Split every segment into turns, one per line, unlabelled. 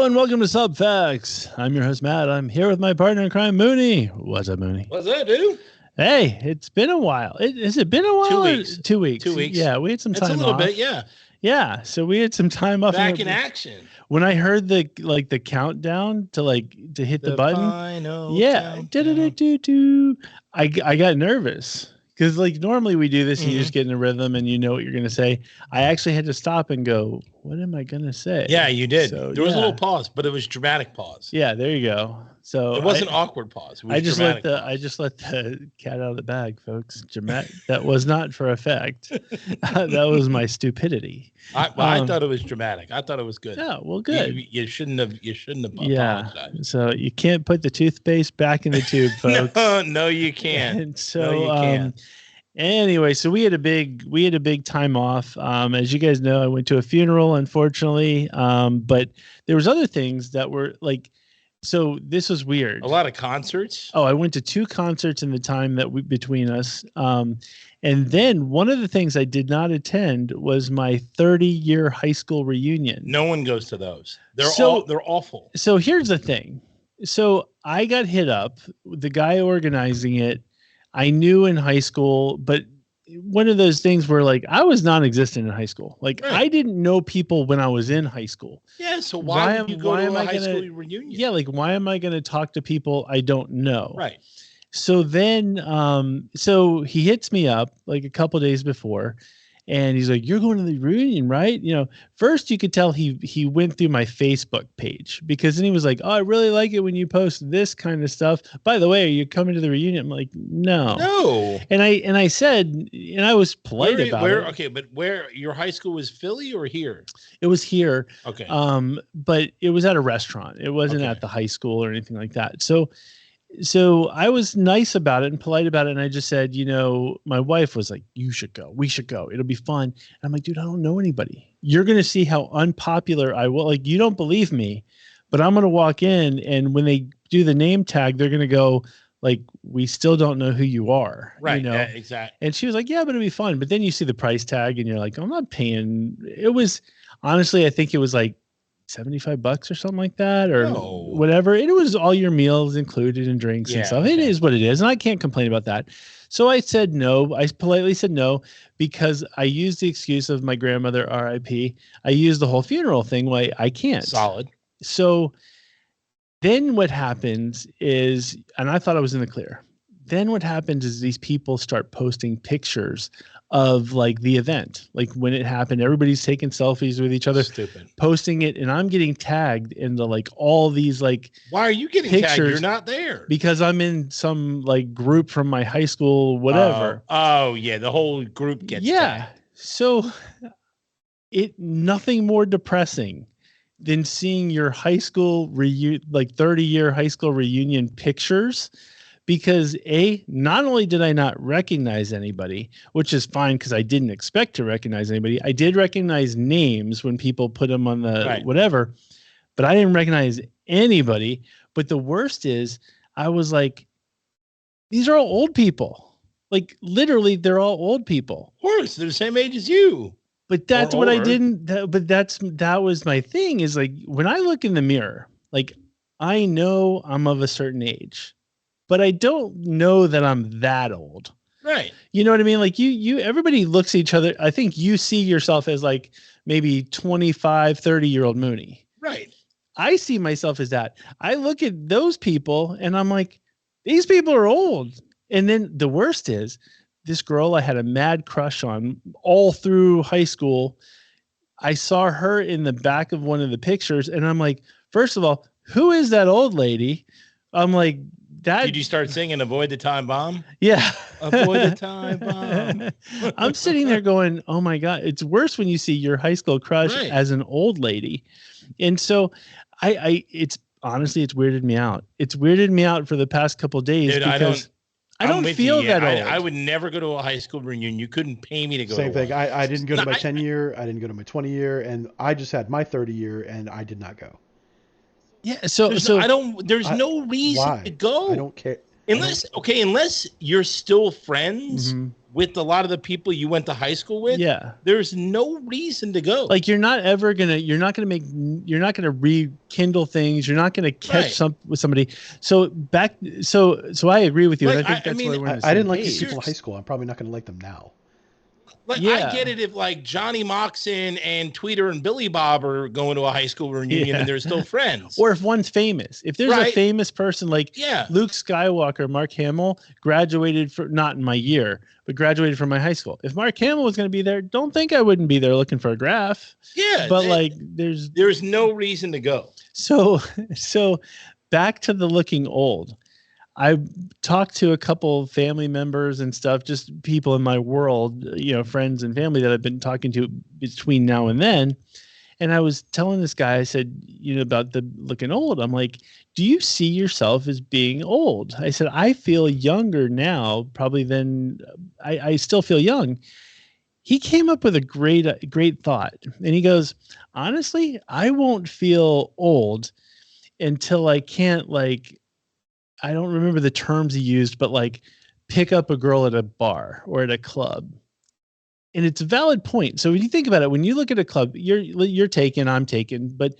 and welcome to Subfacts. I'm your host, Matt. I'm here with my partner in crime, Mooney. What's up, Mooney?
What's up, dude?
Hey, it's been a while. Has it been a while?
2 weeks.
2 weeks.
2 weeks.
Yeah, we had some time off.
It's a little bit, yeah.
Yeah, so we had some time off.
Back in action.
When I heard the countdown to hit the button.
Final
yeah. I got nervous. Because normally we do this and you just get in a rhythm and you know what you're going to say. I actually had to stop and go, what am I going to say?
Yeah, you did.
So,
there was a little pause, but it was dramatic pause.
Yeah, there you go. So
it wasn't awkward pause. It was
I just let the cat out of the bag, folks. That was not for effect. That was my stupidity.
I thought it was dramatic. I thought it was good.
Yeah, well, good.
You shouldn't have apologized.
So you can't put the toothpaste back in the tube, folks.
No, you can't.
And so
no, you can't.
Anyway, so we had a big time off. As you guys know, I went to a funeral, unfortunately. But there was other things that were so this was weird.
A lot of concerts.
Oh, I went to 2 concerts in the time between us. And then one of the things I did not attend was my 30-year high school reunion.
No one goes to those. They're awful.
So here's the thing. So I got hit up. The guy organizing it, I knew in high school, but one of those things where I was non-existent in high school.
Right.
I didn't know people when I was in high school.
Yeah. So why would you go to a high school reunion?
Yeah. Why am I going to talk to people I don't know?
Right.
So then, so he hits me up a couple days before, and he's like, "You're going to the reunion, right?" First you could tell he went through my Facebook page, because then he was like, "Oh, I really like it when you post this kind of stuff. By the way, are you coming to the reunion?" I'm like, "No." And I said, and I was polite about it.
Okay, but where your high school was, Philly or here?
It was here.
Okay.
But it was at a restaurant. It wasn't at the high school or anything like that. So I was nice about it and polite about it. And I just said, my wife was like, "You should go. We should go. It'll be fun." And I'm like, "Dude, I don't know anybody. You're going to see how unpopular I will." You don't believe me, but I'm going to walk in, and when they do the name tag, they're going to go "We still don't know who you are."
Right. Yeah, exactly.
And she was like, "Yeah, but it'll be fun." But then you see the price tag and you're like, "I'm not paying." It was honestly, I think it was $75 or something like that, or whatever. It was all your meals included and drinks and stuff. It is what it is. And I can't complain about that. So I said no. I politely said no, because I used the excuse of my grandmother, RIP. I used the whole funeral thing. Why I can't.
Solid.
So then what happens is, and I thought I was in the clear. Then what happens is these people start posting pictures of the event, when it happened. Everybody's taking selfies with each other, posting it, and I'm getting tagged into all these
Why are you getting tagged? You're not there.
Because I'm in some group from my high school, whatever.
Oh yeah, the whole group gets tagged.
So nothing more depressing than seeing your high school 30-year high school reunion pictures. Because not only did I not recognize anybody, which is fine because I didn't expect to recognize anybody. I did recognize names when people put them on the whatever, but I didn't recognize anybody. But the worst is, I was like, these are all old people. Literally, they're all old people.
Of course, they're the same age as you.
But that's what I didn't. That was my thing. Is when I look in the mirror, I know I'm of a certain age, but I don't know that I'm that old.
Right.
You know what I mean? Everybody looks at each other. I think you see yourself as maybe 25, 30-year-old Mooney.
Right.
I see myself as that. I look at those people and I'm like, these people are old. And then the worst is, this girl I had a mad crush on all through high school. I saw her in the back of one of the pictures and I'm like, first of all, who is that old lady? I'm like,
did you start singing "Avoid the Time Bomb"?
Yeah.
Avoid the time bomb.
I'm sitting there going, oh my God, it's worse when you see your high school crush as an old lady. And so it's honestly, it's weirded me out. It's weirded me out for the past couple of days.
Dude,
because I don't feel that old.
I would never go to a high school reunion. You couldn't pay me to go.
Same thing. I didn't go to my 10-year. I didn't go to my 20-year, and I just had my 30-year, and I did not go.
Yeah, there's
no reason to go.
I don't care.
Unless you're still friends with a lot of the people you went to high school with, there's no reason to go.
Like you're not gonna rekindle things. You're not gonna catch with somebody. So I agree with you.
Like,
and I think that's why we're in the
I didn't like
page.
these people in high school. I'm probably not going to like them now.
Like, I get it if like Johnny Moxon and Tweeter and Billy Bob are going to a high school reunion and they're still friends.
Or if one's famous. If there's a famous person like Luke Skywalker, Mark Hamill graduated not in my year, but graduated from my high school. If Mark Hamill was going to be there, don't think I wouldn't be there looking for a graph.
Yeah.
But like there's
no reason to go.
So back to the looking old. I talked to a couple of family members and stuff, just people in my world, friends and family that I've been talking to between now and then. And I was telling this guy, I said, about the looking old. I'm like, do you see yourself as being old? I said, I feel younger now, probably than I still feel young. He came up with a great thought. And he goes, honestly, I won't feel old until I can't I don't remember the terms he used, but pick up a girl at a bar or at a club. And it's a valid point. So when you think about it, when you look at a club, you're taken, I'm taken, but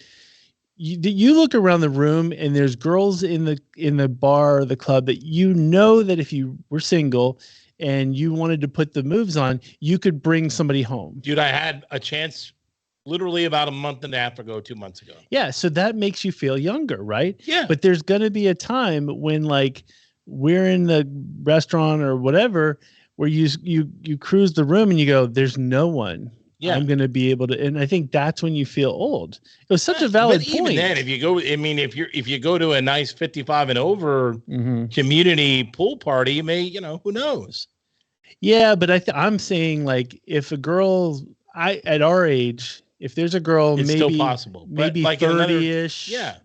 you look around the room and there's girls in the bar or the club that that if you were single and you wanted to put the moves on, you could bring somebody home.
Dude, I had a chance literally about a month and a half ago, 2 months ago.
Yeah. So that makes you feel younger, right?
Yeah.
But there's going to be a time when we're in the restaurant or whatever, where you cruise the room and you go, there's no one. Yeah. I'm going to be able to. And I think that's when you feel old. It was such a valid point.
Even then, if you go, if you go to a nice 55 and over community pool party, you may, who knows?
Yeah. But I'm saying if a girl, at our age, if there's a girl,
it's still possible.
Maybe 30-ish.
Yeah.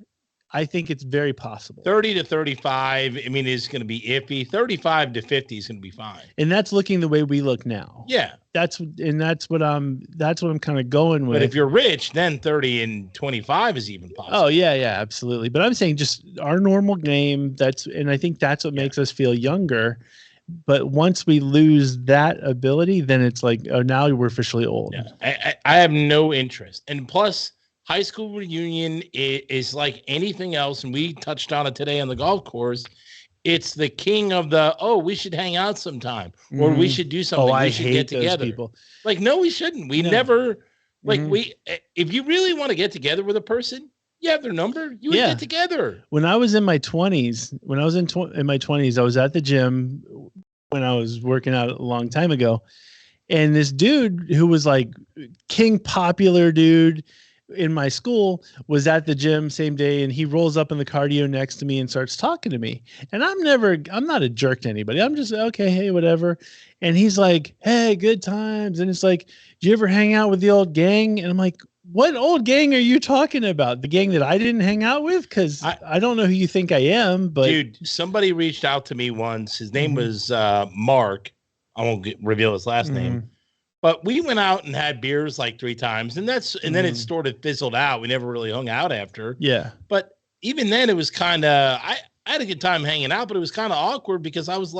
I think it's very possible.
30 to 35, is going to be iffy. 35 to 50 is going to be fine.
And that's looking the way we look now.
Yeah.
That's what I'm kind of going with.
But if you're rich, then 30 and 25 is even possible.
Oh, yeah, absolutely. But I'm saying just our normal game, and I think that's what makes us feel younger. But once we lose that ability, then it's now we're officially old.
Yeah. I have no interest. And plus, high school reunion is like anything else, and we touched on it today on the golf course. It's the king of we should hang out sometime, or we should do something. We should get together. People. No, we shouldn't. We never if you really want to get together with a person, you have their number. You would get together.
When I was in my 20s, in my 20s, I was at the gym when I was working out a long time ago, and this dude who was king popular dude in my school was at the gym same day, and he rolls up in the cardio next to me and starts talking to me. And I'm not a jerk to anybody. I'm just, okay, hey, whatever. And he's like, hey, good times. And it's like, do you ever hang out with the old gang? And I'm like, what old gang are you talking about? The gang that I didn't hang out with? Because I don't know who you think I am. But
dude, somebody reached out to me once. His name was Mark. I won't reveal his last name. But we went out and had beers 3 times, and then it sort of fizzled out. We never really hung out after.
Yeah.
But even then, it was kind of I had a good time hanging out, but it was kind of awkward because I was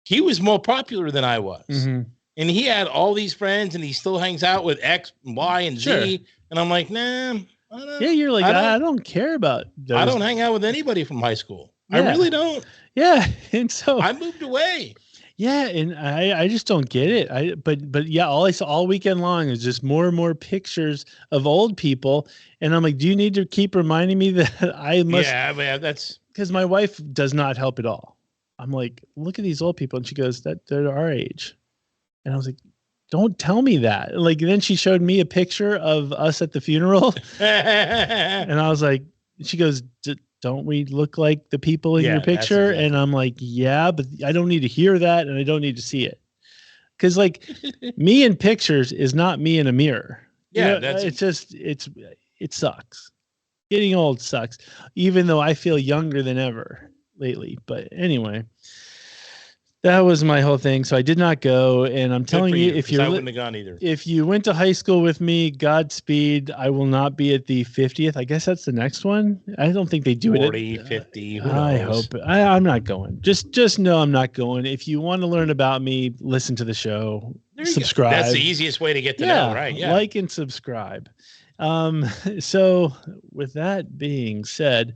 he was more popular than I was, and he had all these friends, and he still hangs out with X, Y, and Z, and I'm like, nah. I don't,
yeah, you're I don't care about those.
I don't hang out with anybody from high school. Yeah. I really don't.
Yeah, and so
I moved away.
Yeah, and I just don't get it. But yeah, all I saw all weekend long is just more and more pictures of old people, and I'm like, do you need to keep reminding me that I must?
Yeah, man, that's
because my wife does not help at all. I'm like, look at these old people, and she goes, that they're our age, and I was like, don't tell me that. Then she showed me a picture of us at the funeral, and I was like, she goes, don't we look like the people in your picture? Exactly. And I'm like, yeah, but I don't need to hear that, and I don't need to see it. Because me in pictures is not me in a mirror.
Yeah,
it sucks. Getting old sucks, even though I feel younger than ever lately. But anyway, That was my whole thing. So I did not go, and I'm telling you, if
I wouldn't have gone either.
If you went to high school with me, Godspeed. I will not be at the 50th. I guess that's the next one. I don't think they do
40,
it.
50. Who
I
knows?
hope. I'm not going. Just know I'm not going. If you want to learn about me, listen to the show. Subscribe.
That's the easiest way to get to know, right? Yeah.
Like and subscribe. So with that being said,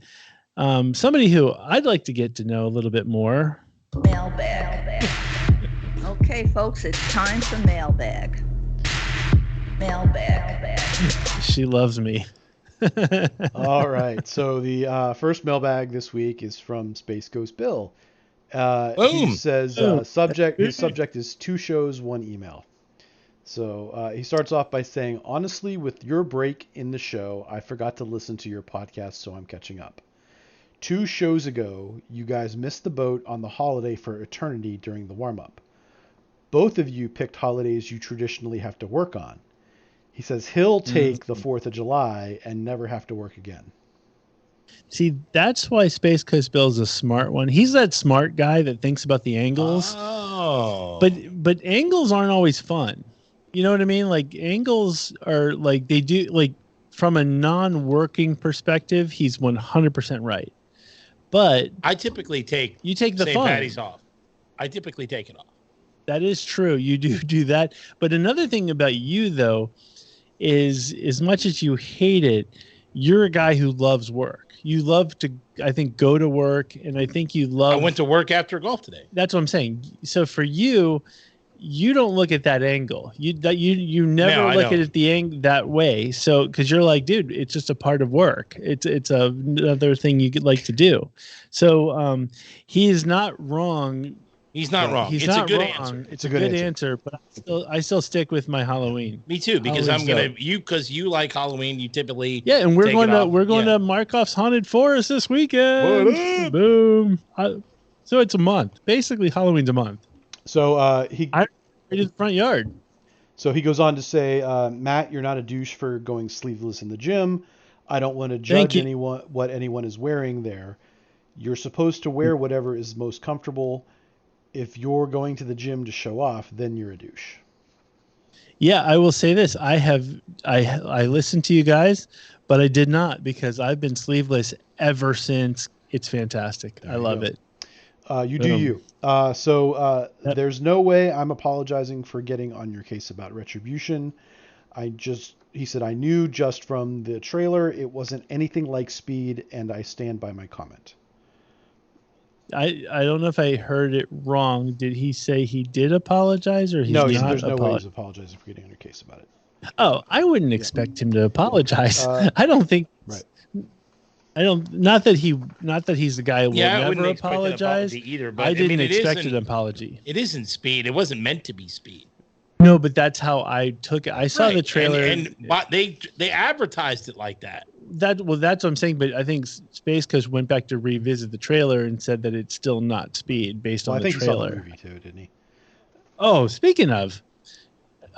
somebody who I'd like to get to know a little bit more.
Mailbag. Okay, folks, it's time for mailbag. Mailbag.
She loves me.
All right. So the first mailbag this week is from Space Ghost Bill. He says his subject is 2 shows, 1 email. So he starts off by saying, honestly, with your break in the show, I forgot to listen to your podcast, so I'm catching up. 2 shows ago, you guys missed the boat on the holiday for eternity during the warm-up. Both of you picked holidays you traditionally have to work on. He says he'll take the 4th of July and never have to work again.
See, that's why Space Coast Bill's a smart one. He's that smart guy that thinks about the angles.
Oh.
But angles aren't always fun. You know what I mean? Like angles are like they do like from a non-working perspective, he's 100% right. But
I typically take
the
St.
fun.
Patty's off. I typically take it off.
That is true. You do that. But another thing about you though is as much as you hate it, you're a guy who loves work. You love to, I think, go to work, and I think you love.
I went to work after golf today.
That's what I'm saying. So for you, you don't look at that angle. You never look at it that way. So because you're like, dude, it's just a part of work. It's another thing you like to do. So he is not wrong.
He's not wrong.
It's
a good
wrong.
answer.
It's a good answer, but I still stick with my Halloween.
Me too, because because you like Halloween. You typically
and we're going to Markov's Haunted Forest this weekend. Boom! So it's a month. Basically, Halloween's a month.
So
I in the front yard.
So he goes on to say, Matt, you're not a douche for going sleeveless in the gym. I don't want to judge what anyone is wearing there. You're supposed to wear whatever is most comfortable. If you're going to the gym to show off, then you're a douche.
Yeah, I will say this. I listened to you guys, but I did not because I've been sleeveless ever since. It's fantastic. I love it.
You do you. There's no way I'm apologizing for getting on your case about Retribution. He said, I knew just from the trailer it wasn't anything like Speed, and I stand by my comment.
I don't know if I heard it wrong. Did he say he did apologize or
there's no way he's apologizing for getting on your case about it.
Oh, I wouldn't expect him to apologize. I don't think.
Right.
I don't. Not that he's the guy who will never apologize.
Either, but
I didn't expect an apology.
It isn't Speed. It wasn't meant to be Speed.
No, but that's how I took it. I saw the trailer,
but they advertised it like that.
That's what I'm saying. But I think Space Coast went back to revisit the trailer and said that it's still not Speed based on the trailer. I think he saw the
movie too, didn't he?
Oh, speaking of,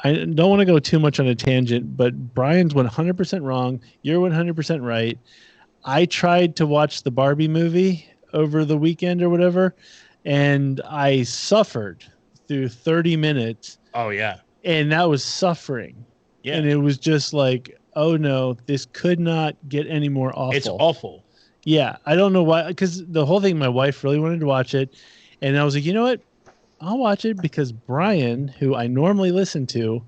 I don't want to go too much on a tangent, but Brian's 100% wrong. You're 100% right. I tried to watch the Barbie movie over the weekend or whatever, and I suffered through 30 minutes.
Oh, yeah.
And that was suffering. Yeah. And it was just like, oh, no, this could not get any more awful.
It's awful.
Yeah. I don't know why, because the whole thing, my wife really wanted to watch it. And I was like, you know what? I'll watch it because Brian, who I normally listen to,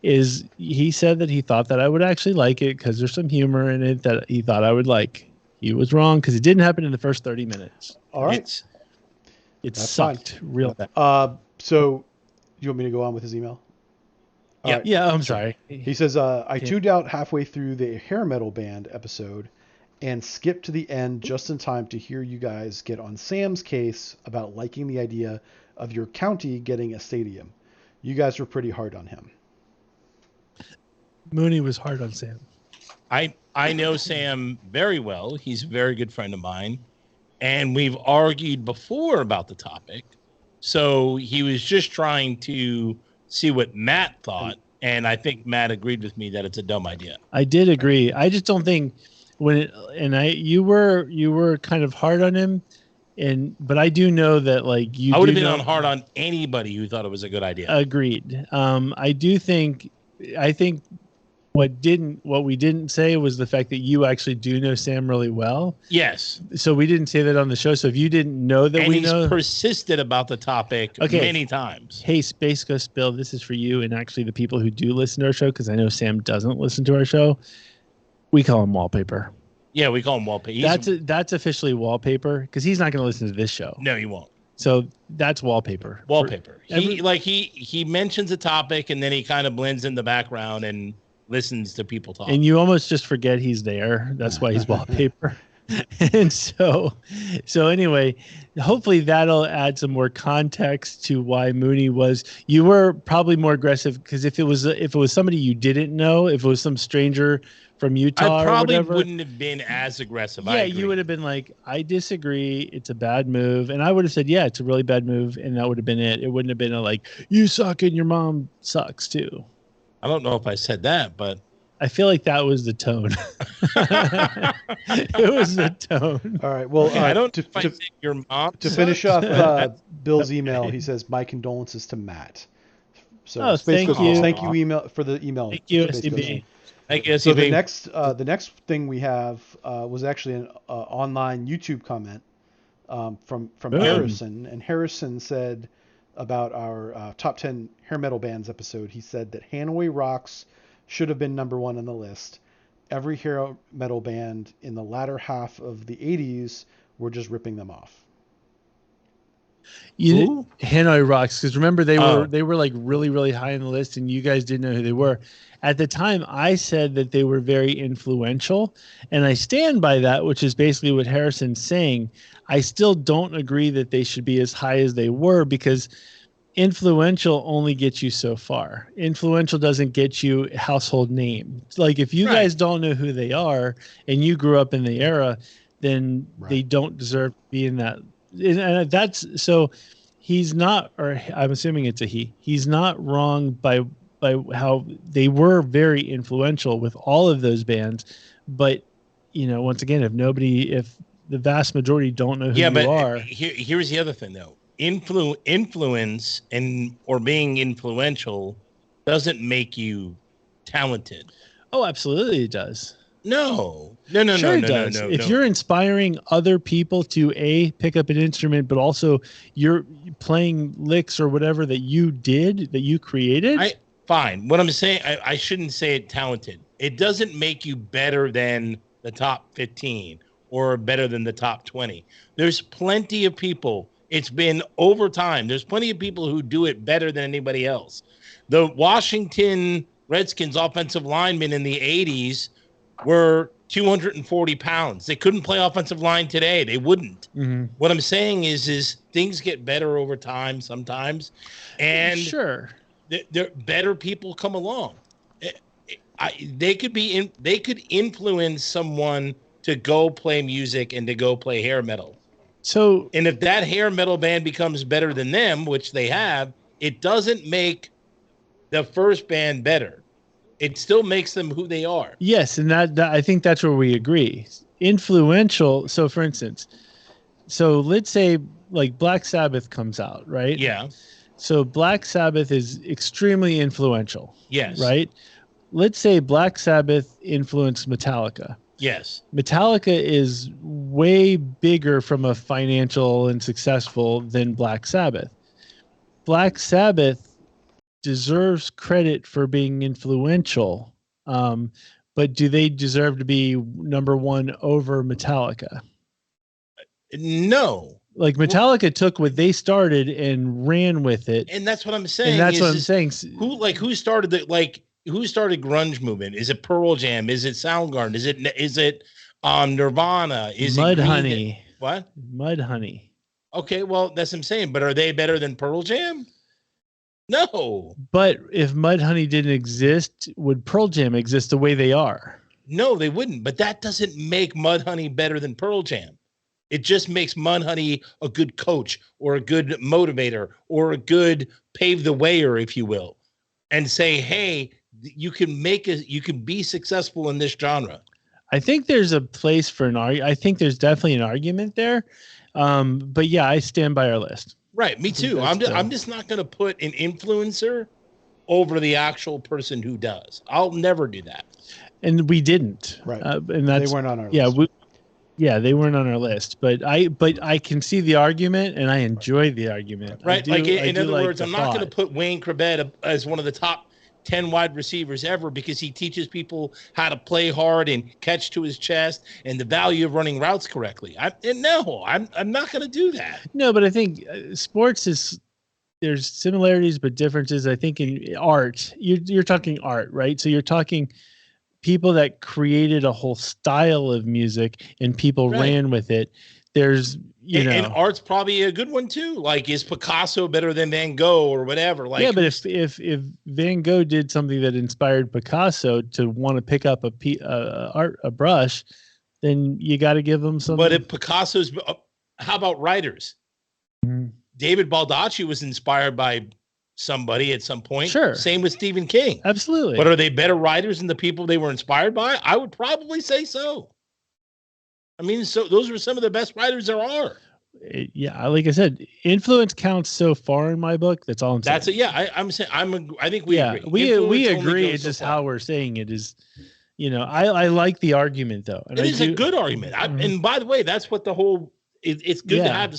he said that he thought that I would actually like it because there's some humor in it that he thought I would like. He was wrong because it didn't happen in the first 30 minutes.
All right.
It sucked real bad.
So you want me to go on with his email?
Yeah. Right. Yeah, I'm sorry.
He says, I tuned out halfway through the hair metal band episode and skipped to the end just in time to hear you guys get on Sam's case about liking the idea of your county getting a stadium. You guys were pretty hard on him.
Mooney was hard on Sam.
I know Sam very well. He's a very good friend of mine. And we've argued before about the topic. So he was just trying to see what Matt thought. And I think Matt agreed with me that it's a dumb idea.
I did agree. I just don't think you were kind of hard on him. But I do know that like you.
I would have been hard on anybody who thought it was a good idea.
Agreed. I think what we didn't say was the fact that you actually do know Sam really well.
Yes.
So we didn't say that on the show. So if you didn't know that,
he's persisted about the topic many times.
Hey, Space Ghost Bill, this is for you and actually the people who do listen to our show, because I know Sam doesn't listen to our show. We call him Wallpaper.
Yeah, we call him Wallpaper.
That's officially Wallpaper, because he's not going to listen to this show.
No, he won't.
So that's Wallpaper.
Wallpaper. He mentions a topic and then he kind of blends in the background and listens to people talk.
And you almost just forget he's there. That's why he's Wallpaper. And so anyway, hopefully that'll add some more context to why Mooney was. You were probably more aggressive because if it was somebody you didn't know, if it was some stranger from Utah,
I probably
or whatever,
wouldn't have been as aggressive.
Yeah, you would have been like, I disagree. It's a bad move, and I would have said, yeah, it's a really bad move, and that would have been it. It wouldn't have been like, you suck and your mom sucks too.
I don't know if I said that, but
I feel like that was the tone. It was the tone.
All right. Well,
I don't know if I said your mom
to finish off Bill's email, he says, my condolences to Matt. So
thank you.
Thank you email for the email.
Thank you, SCB.
Thank you, SCB.
So the next thing we have was actually an online YouTube comment from Harrison, and Harrison said about our top 10 hair metal bands episode. He said that Hanoi Rocks should have been number 1 on the list. Every hair metal band in the latter half of the 80s were just ripping them off.
Hanoi Rocks, because remember they were like really, really high on the list, and you guys didn't know who they were. At the time, I said that they were very influential, and I stand by that, which is basically what Harrison's saying. I still don't agree that they should be as high as they were, because influential only gets you so far. Influential doesn't get you a household name. Like if you guys don't know who they are and you grew up in the era, then they don't deserve to be in that. And that's so he's not, or I'm assuming it's a he. He's not wrong by how they were very influential with all of those bands, but once again, if the vast majority don't know who you are.
Here's the other thing though. Influence or being influential doesn't make you talented.
Oh, absolutely it does.
No.
If you're inspiring other people to pick up an instrument, but also you're playing licks or whatever that you created.
Fine. What I'm saying, I shouldn't say it talented. It doesn't make you better than the top 15 or better than the top 20. There's plenty of people. It's been over time. There's plenty of people who do it better than anybody else. The Washington Redskins offensive linemen in the 80s were 240 pounds. They couldn't play offensive line today. They wouldn't. Mm-hmm. What I'm saying is things get better over time sometimes. And
sure,
better people come along. They could influence someone to go play music and to go play hair metal. And if that hair metal band becomes better than them, which they have, it doesn't make the first band better. It still makes them who they are.
Yes, and that I think that's where we agree. Influential. So, for instance, let's say like Black Sabbath comes out, right?
Yeah.
So Black Sabbath is extremely influential.
Yes.
Right? Let's say Black Sabbath influenced Metallica.
Yes.
Metallica is way bigger from a financial and successful than Black Sabbath. Black Sabbath deserves credit for being influential, but do they deserve to be number 1 over Metallica?
No.
Like Metallica took what they started and ran with it,
and that's what I'm saying. Who started grunge movement? Is it Pearl Jam? Is it Soundgarden? Is it Nirvana? Is it
Mudhoney?
What?
Mudhoney.
Okay, well that's what I'm saying. But are they better than Pearl Jam? No.
But if Mudhoney didn't exist, would Pearl Jam exist the way they are?
No, they wouldn't. But that doesn't make Mudhoney better than Pearl Jam. It just makes Mudhoney a good coach or a good motivator or a good pave the wayer, if you will, and say, hey, you can be successful in this genre.
I think there's a place for I think there's definitely an argument there. But yeah, I stand by our list.
Right, me too. I'm just not going to put an influencer over the actual person who does. I'll never do that.
And we didn't.
Right.
And that's,
they weren't on our list.
They weren't on our list. But I can see the argument, and I enjoy the argument.
Right. In other words, I'm not going to put Wayne Corbett as one of the top 10 wide receivers ever because he teaches people how to play hard and catch to his chest and the value of running routes correctly. I'm not going to do that.
No, but I think sports there's similarities but differences. I think in art, you're talking art, right? So you're talking people that created a whole style of music and people ran with it. There's and
art's probably a good one too. Like, is Picasso better than Van Gogh or whatever? Like,
yeah, but if Van Gogh did something that inspired Picasso to want to pick up a brush, then you got to give them some.
But if Picasso's, how about writers?
Mm-hmm.
David Baldacci was inspired by somebody at some point.
Sure.
Same with Stephen King.
Absolutely.
But are they better writers than the people they were inspired by? I would probably say so. I mean, so those are some of the best writers there are.
Yeah, like I said, influence counts so far in my book. That's all I'm saying.
That's it. Yeah, I'm saying I think we agree.
We agree. It's just how we're saying it is. I like the argument though. And
it is a good argument. And by the way, that's what the whole. It's good to have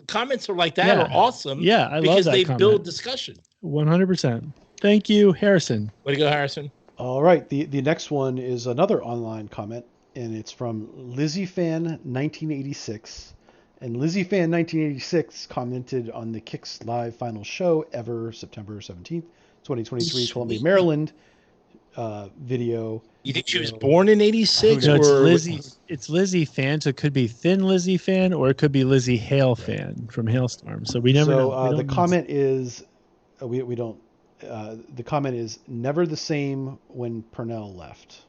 comments like that are awesome.
Yeah, I love that
because they
comment.
build discussion.
100%. Thank you, Harrison.
Way to go, Harrison.
All right, the next one is another online comment, and it's from LizzieFan1986. And LizzieFan1986 commented on the Kicks Live final show ever, September 17th, 2023, Columbia, Maryland video.
You think she was born in 86?
No, it's Lizzie Fan, so it could be Thin Lizzie Fan or it could be Lizzie Hale Fan from Hailstorm. So we never know.
The comment is, we don't. The comment is never the same when Purnell left.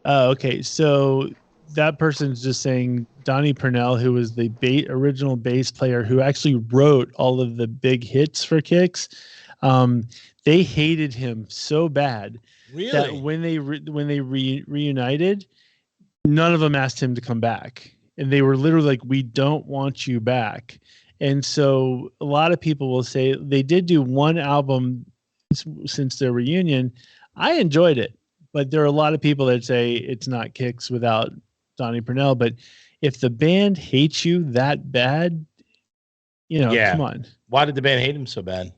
Okay, so that person's just saying Donnie Purnell, who was the original bass player who actually wrote all of the big hits for Kicks. They hated him so bad that when they reunited, none of them asked him to come back, and they were literally like, "We don't want you back." And so a lot of people will say they did do one album since their reunion. I enjoyed it, but there are a lot of people that say it's not Kicks without Donnie Purnell. But if the band hates you that bad, come on.
Why did the band hate him so bad?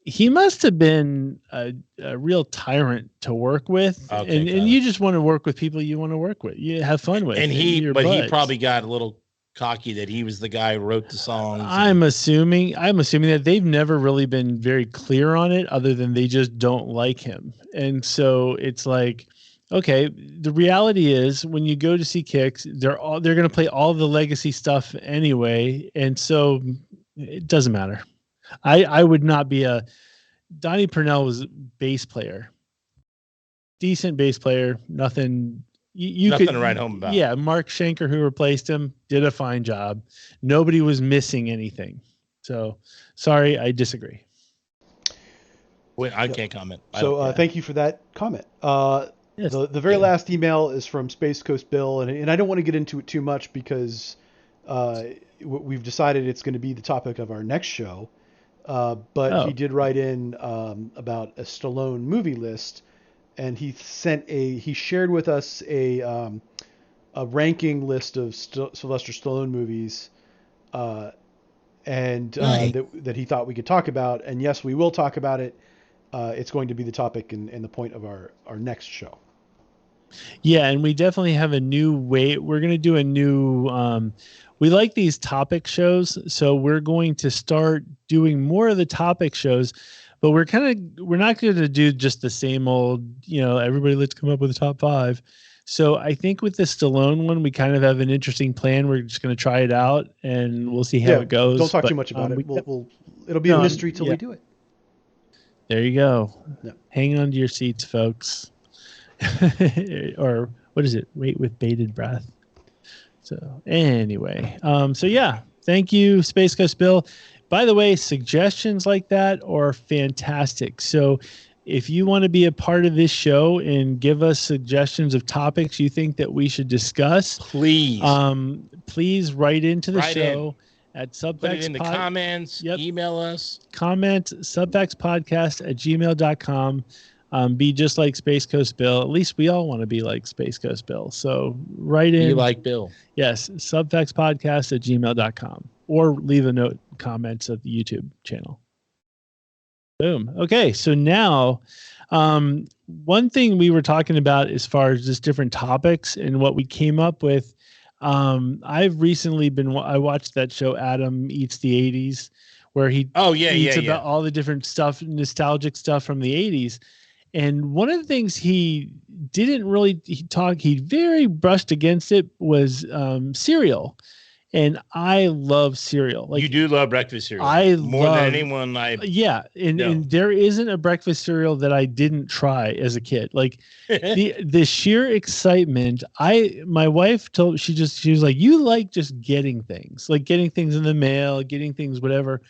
He must have been a real tyrant to work with. Okay, and you just want to work with people you want to work with. You have fun with.
And he probably got a little cocky that he was the guy who wrote the songs.
I'm assuming that they've never really been very clear on it other than they just don't like him. And so it's like, okay, the reality is when you go to see Kicks, they're going to play all the legacy stuff anyway. And so it doesn't matter. I would not be Donnie Purnell was a bass player, decent bass player, nothing. Nothing
to write home about.
Yeah, Mark Schenker, who replaced him, did a fine job. Nobody was missing anything. So, sorry, I disagree.
Wait, I can't comment.
So, thank you for that comment.
Yes.
The very last email is from Space Coast Bill, and I don't want to get into it too much because we've decided it's going to be the topic of our next show. But he did write in about a Stallone movie list. And he shared with us a ranking list of Sylvester Stallone movies, that he thought we could talk about. And yes, we will talk about it. It's going to be the topic and the point of our next show.
Yeah, and we definitely have a new way. We're going to do a new. We like these topic shows, so we're going to start doing more of the topic shows. But we're not going to do just the same old, everybody let's come up with a top 5. So I think with the Stallone one, we kind of have an interesting plan. We're just going to try it out and we'll see how it goes.
Don't talk too much about it. It'll be a mystery till we do it.
There you go.
Yeah.
Hang on to your seats, folks. Or what is it? Wait with bated breath. So anyway, thank you, Space Coast Bill. By the way, suggestions like that are fantastic. So If you want to be a part of this show and give us suggestions of topics you think that we should discuss, please write into the show at Subfacts.
Put it in the comments.
Yep.
Email us.
Comment subfactspodcast@gmail.com. Be just like Space Coast Bill. At least we all want to be like Space Coast Bill. So write in.
Be like Bill.
Yes, subfactspodcast@gmail.com. Or leave a note, comments at the YouTube channel. Boom. Okay, so now one thing we were talking about as far as just different topics and what we came up with. I've recently I watched that show Adam Eats the 80s, where he eats about all the different stuff, nostalgic stuff from the 80s. And one of the things he very brushed against it was cereal. And I love cereal. Like,
you do love breakfast cereal. More than anyone.
And there isn't a breakfast cereal that I didn't try as a kid. Like the sheer excitement. My wife she was like, you like just getting things in the mail, getting things, whatever.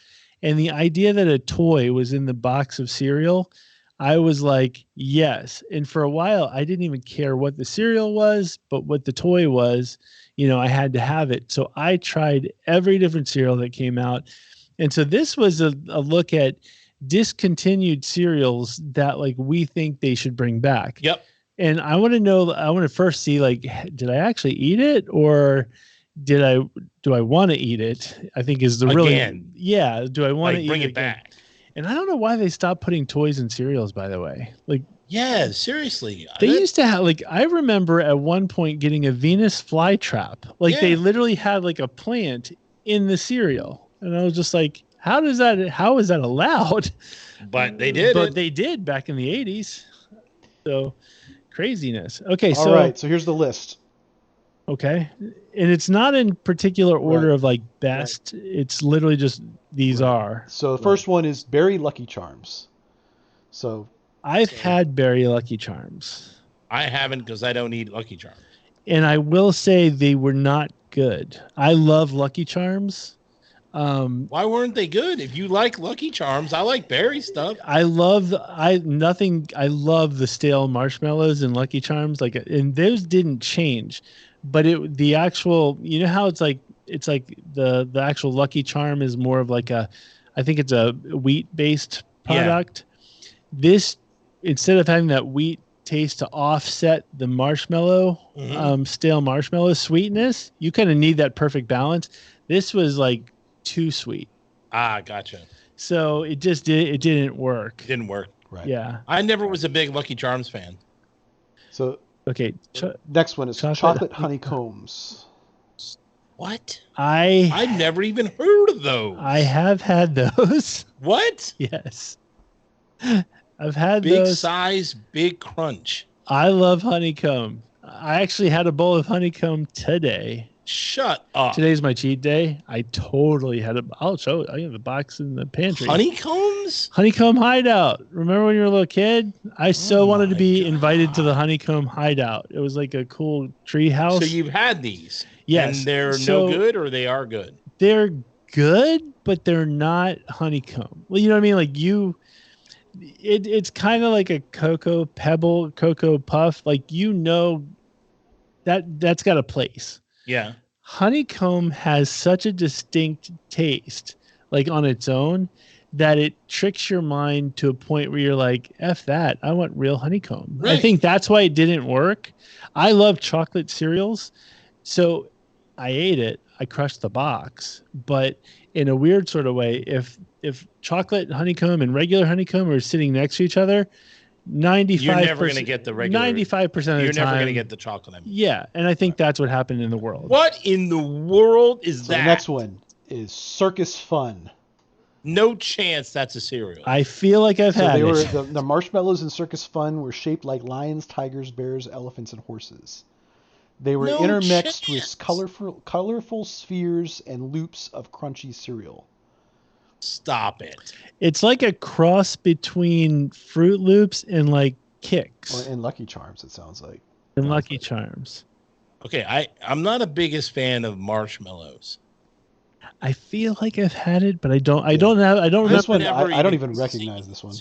And the idea that a toy was in the box of cereal, I was like, yes. And for a while, I didn't even care what the cereal was, but what the toy was, I had to have it. So I tried every different cereal that came out. And so this was a look at discontinued cereals that we think they should bring back.
Yep.
And I want to first see, did I actually eat it, or do I want to eat it? I think is the do I want to eat
bring it
again?
back?
And I don't know why they stopped putting toys in cereals, by the way.
Yeah, seriously.
They used to have, I remember at one point getting a Venus flytrap. They literally had a plant in the cereal. And I was just like, how is that allowed?
But they did.
But they did back in the 80s. So craziness. Okay.
All right. So here's the list.
Okay. And it's not in particular order of best. Right. It's literally just these are.
So the first one is Berry Lucky Charms. So
I've had Berry Lucky Charms.
I haven't, because I don't eat Lucky Charms.
And I will say they were not good. I love Lucky Charms.
Why weren't they good? If you like Lucky Charms, I like berry stuff.
I love the stale marshmallows in Lucky Charms. And those didn't change. But the actual, how it's the actual Lucky Charm is more of I think it's a wheat-based product. Yeah. This, instead of having that wheat taste to offset the marshmallow, stale marshmallow sweetness, you kind of need that perfect balance. This was too sweet.
Ah, gotcha.
So it didn't work.
Didn't work.
Right.
Yeah.
I never was a big Lucky Charms fan.
So
okay.
Next one is chocolate honeycombs.
What?
I've
never even heard of those.
I have had those.
What?
Yes. I've had
big
those.
Big size, big crunch.
I love honeycomb. I actually had a bowl of honeycomb today.
Shut up.
Today's my cheat day. I totally had I'll show it. I have a box in the pantry.
Honeycombs?
Honeycomb Hideout. Remember when you were a little kid? I so wanted to be invited to the Honeycomb Hideout. It was like a cool tree house.
So you've had these?
Yes.
And they're no good, or they are good?
They're good, but they're not honeycomb. Well, you know what I mean? It's kind of like a cocoa puff. That's got a place.
Yeah.
Honeycomb has such a distinct taste, on its own, that it tricks your mind to a point where you're like, F that, I want real honeycomb. Right. I think that's why it didn't work. I love chocolate cereals. So I ate it. I crushed the box. But in a weird sort of way, if chocolate honeycomb and regular honeycomb are sitting next to each other, 95%.
You're never going to get the regular.
95% of the time.
You're never going to get the chocolate.
Yeah, and I think that's what happened in the world.
What in the world is that?
The next one is Circus Fun.
No chance that's a cereal.
I feel like I've had it.
The marshmallows in Circus Fun were shaped like lions, tigers, bears, elephants, and horses. They were intermixed with colorful spheres and loops of crunchy cereal.
Stop it.
It's like a cross between Fruit Loops and Kix.
And Lucky Charms, it sounds like.
And Lucky Charms.
Okay, I'm not a biggest fan of marshmallows.
I feel like I've had it, but I don't remember.
One, I don't even recognize this one.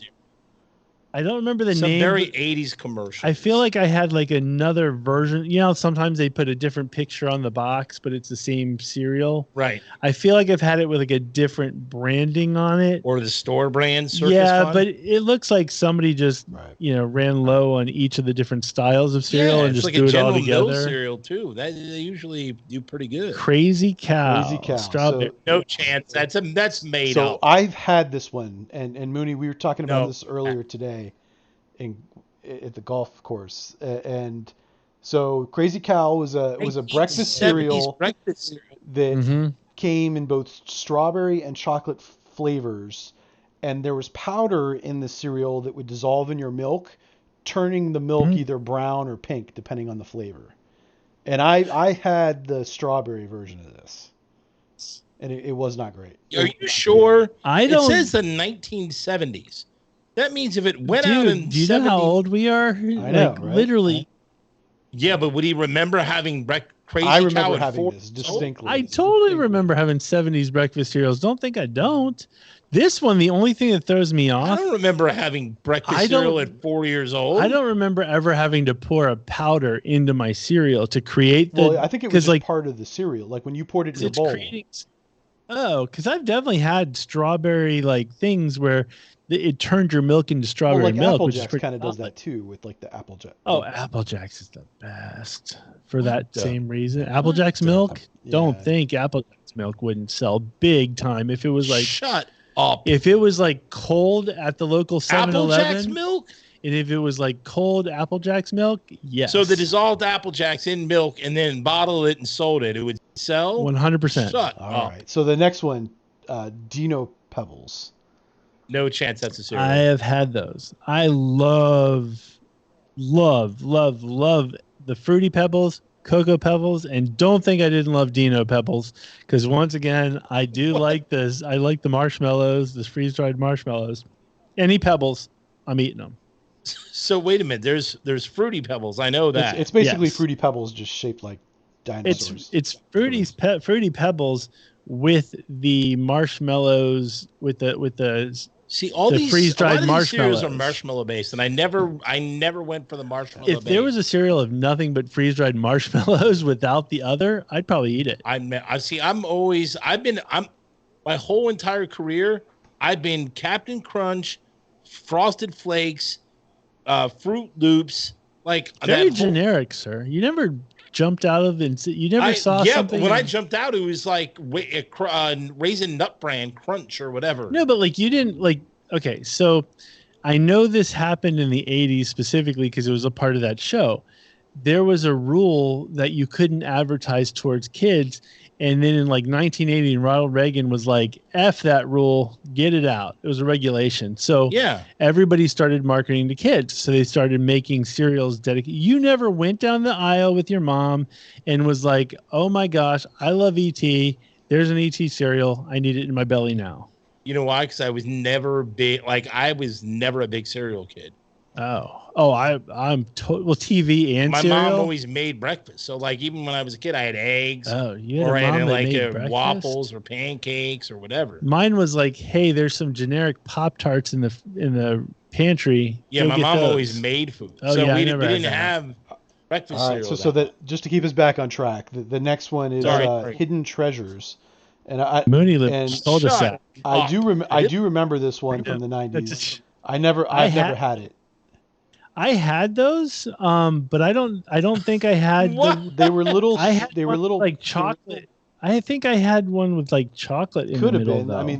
I don't remember the
Some
name.
very 80s commercial.
I feel like I had like another version. You know, sometimes they put a different picture on the box, but it's the same cereal.
Right.
I feel like I've had it with like a different branding on it.
Or the store brand Circus
Yeah,
Fun.
but it looks like somebody just, ran low on each of the different styles of cereal and just
like
do
a
it all
General
together.
Mills cereal too. They usually do pretty good.
Crazy cow.
Strawberry.
So, no chance. That's made
so
up.
I've had this one, and Mooney, we were talking about this earlier today at the golf course, and so Crazy Cow was a breakfast cereal that came in both strawberry and chocolate flavors, and there was powder in the cereal that would dissolve in your milk, turning the milk either brown or pink depending on the flavor. And I had the strawberry version of this, and it was not great.
Are you sure?
It
says the 1970s. That means if it went out in
do you know how old we are?
I know, right?
Literally.
Yeah, but would he remember having Crazy
I
Cow
remember
at
having
4
this distinctly.
I totally remember having 70s breakfast cereals. Don't think I don't. This one, the only thing that throws me off.
I don't remember having breakfast cereal at 4 years old.
I don't remember ever having to pour a powder into my cereal to create the.
Well, I think it was like part of the cereal, like when you poured it in your bowl.
Because I've definitely had strawberry things where it turned your milk into strawberry milk.
Apple Jacks kind of does that too with like the Apple Jack.
Oh, Apple Jacks is the best for that same reason. Apple Jacks milk. Don't think Apple Jacks milk wouldn't sell big time if it was like.
Shut up.
If it was like cold at the local 7-Eleven.
Apple Jacks milk?
And if it was like cold Apple Jacks milk, yes.
So the dissolved Apple Jacks in milk and then bottled it and sold it, it would sell?
100%.
Shut
All
up.
right. So the next one, Dino Pebbles.
No chance that's a cereal.
I have had those. I love the Fruity Pebbles, Cocoa Pebbles, and don't think I didn't love Dino Pebbles because once again, I do like this. I like the marshmallows, the freeze-dried marshmallows. Any Pebbles, I'm eating them.
So wait a minute. There's Fruity Pebbles. I know that.
It's basically Fruity Pebbles just shaped like dinosaurs.
It's Fruity Pebbles with the marshmallows with the
See, all
the
these
freeze-dried marshmallows
are marshmallow based, and I never went for the marshmallow.
If there was a cereal of nothing but freeze-dried marshmallows without the other, I'd probably eat it.
I'm my whole entire career, I've been Captain Crunch, Frosted Flakes, Fruit Loops,
very generic, sir. You never jumped out of you never saw something.
Yeah, when I jumped out, it was like Raisin Nut Brand Crunch or whatever.
No, but you didn't okay, so I know this happened in the 80s specifically because it was a part of that show. There was a rule that you couldn't advertise towards kids. And then in 1980, Ronald Reagan was like, F that rule, get it out. It was a regulation. So everybody started marketing to kids. So they started making cereals dedicated. You never went down the aisle with your mom and was like, oh my gosh, I love E.T. There's an E.T. cereal. I need it in my belly now.
You know why? Because I was never big. I was never a big cereal kid.
I'm TV and
my
cereal.
mom always made breakfast. So even when I was a kid, I had eggs.
Oh, you had a mom that made breakfast?
Waffles or pancakes or whatever.
Mine was like, hey, there's some generic Pop-Tarts in the pantry.
Yeah, my mom always made food.
Oh,
so
yeah,
we didn't have breakfast
All right,
cereal.
so that just to keep us back on track, the next one is Hidden Treasures. And
Mooney told us that.
I do remember this one from the 90s. I've never had it.
I had those, but I don't think I had.
They were little.
They were little like chocolate. I think I had one with chocolate in the middle. Could have been.
Though. I mean,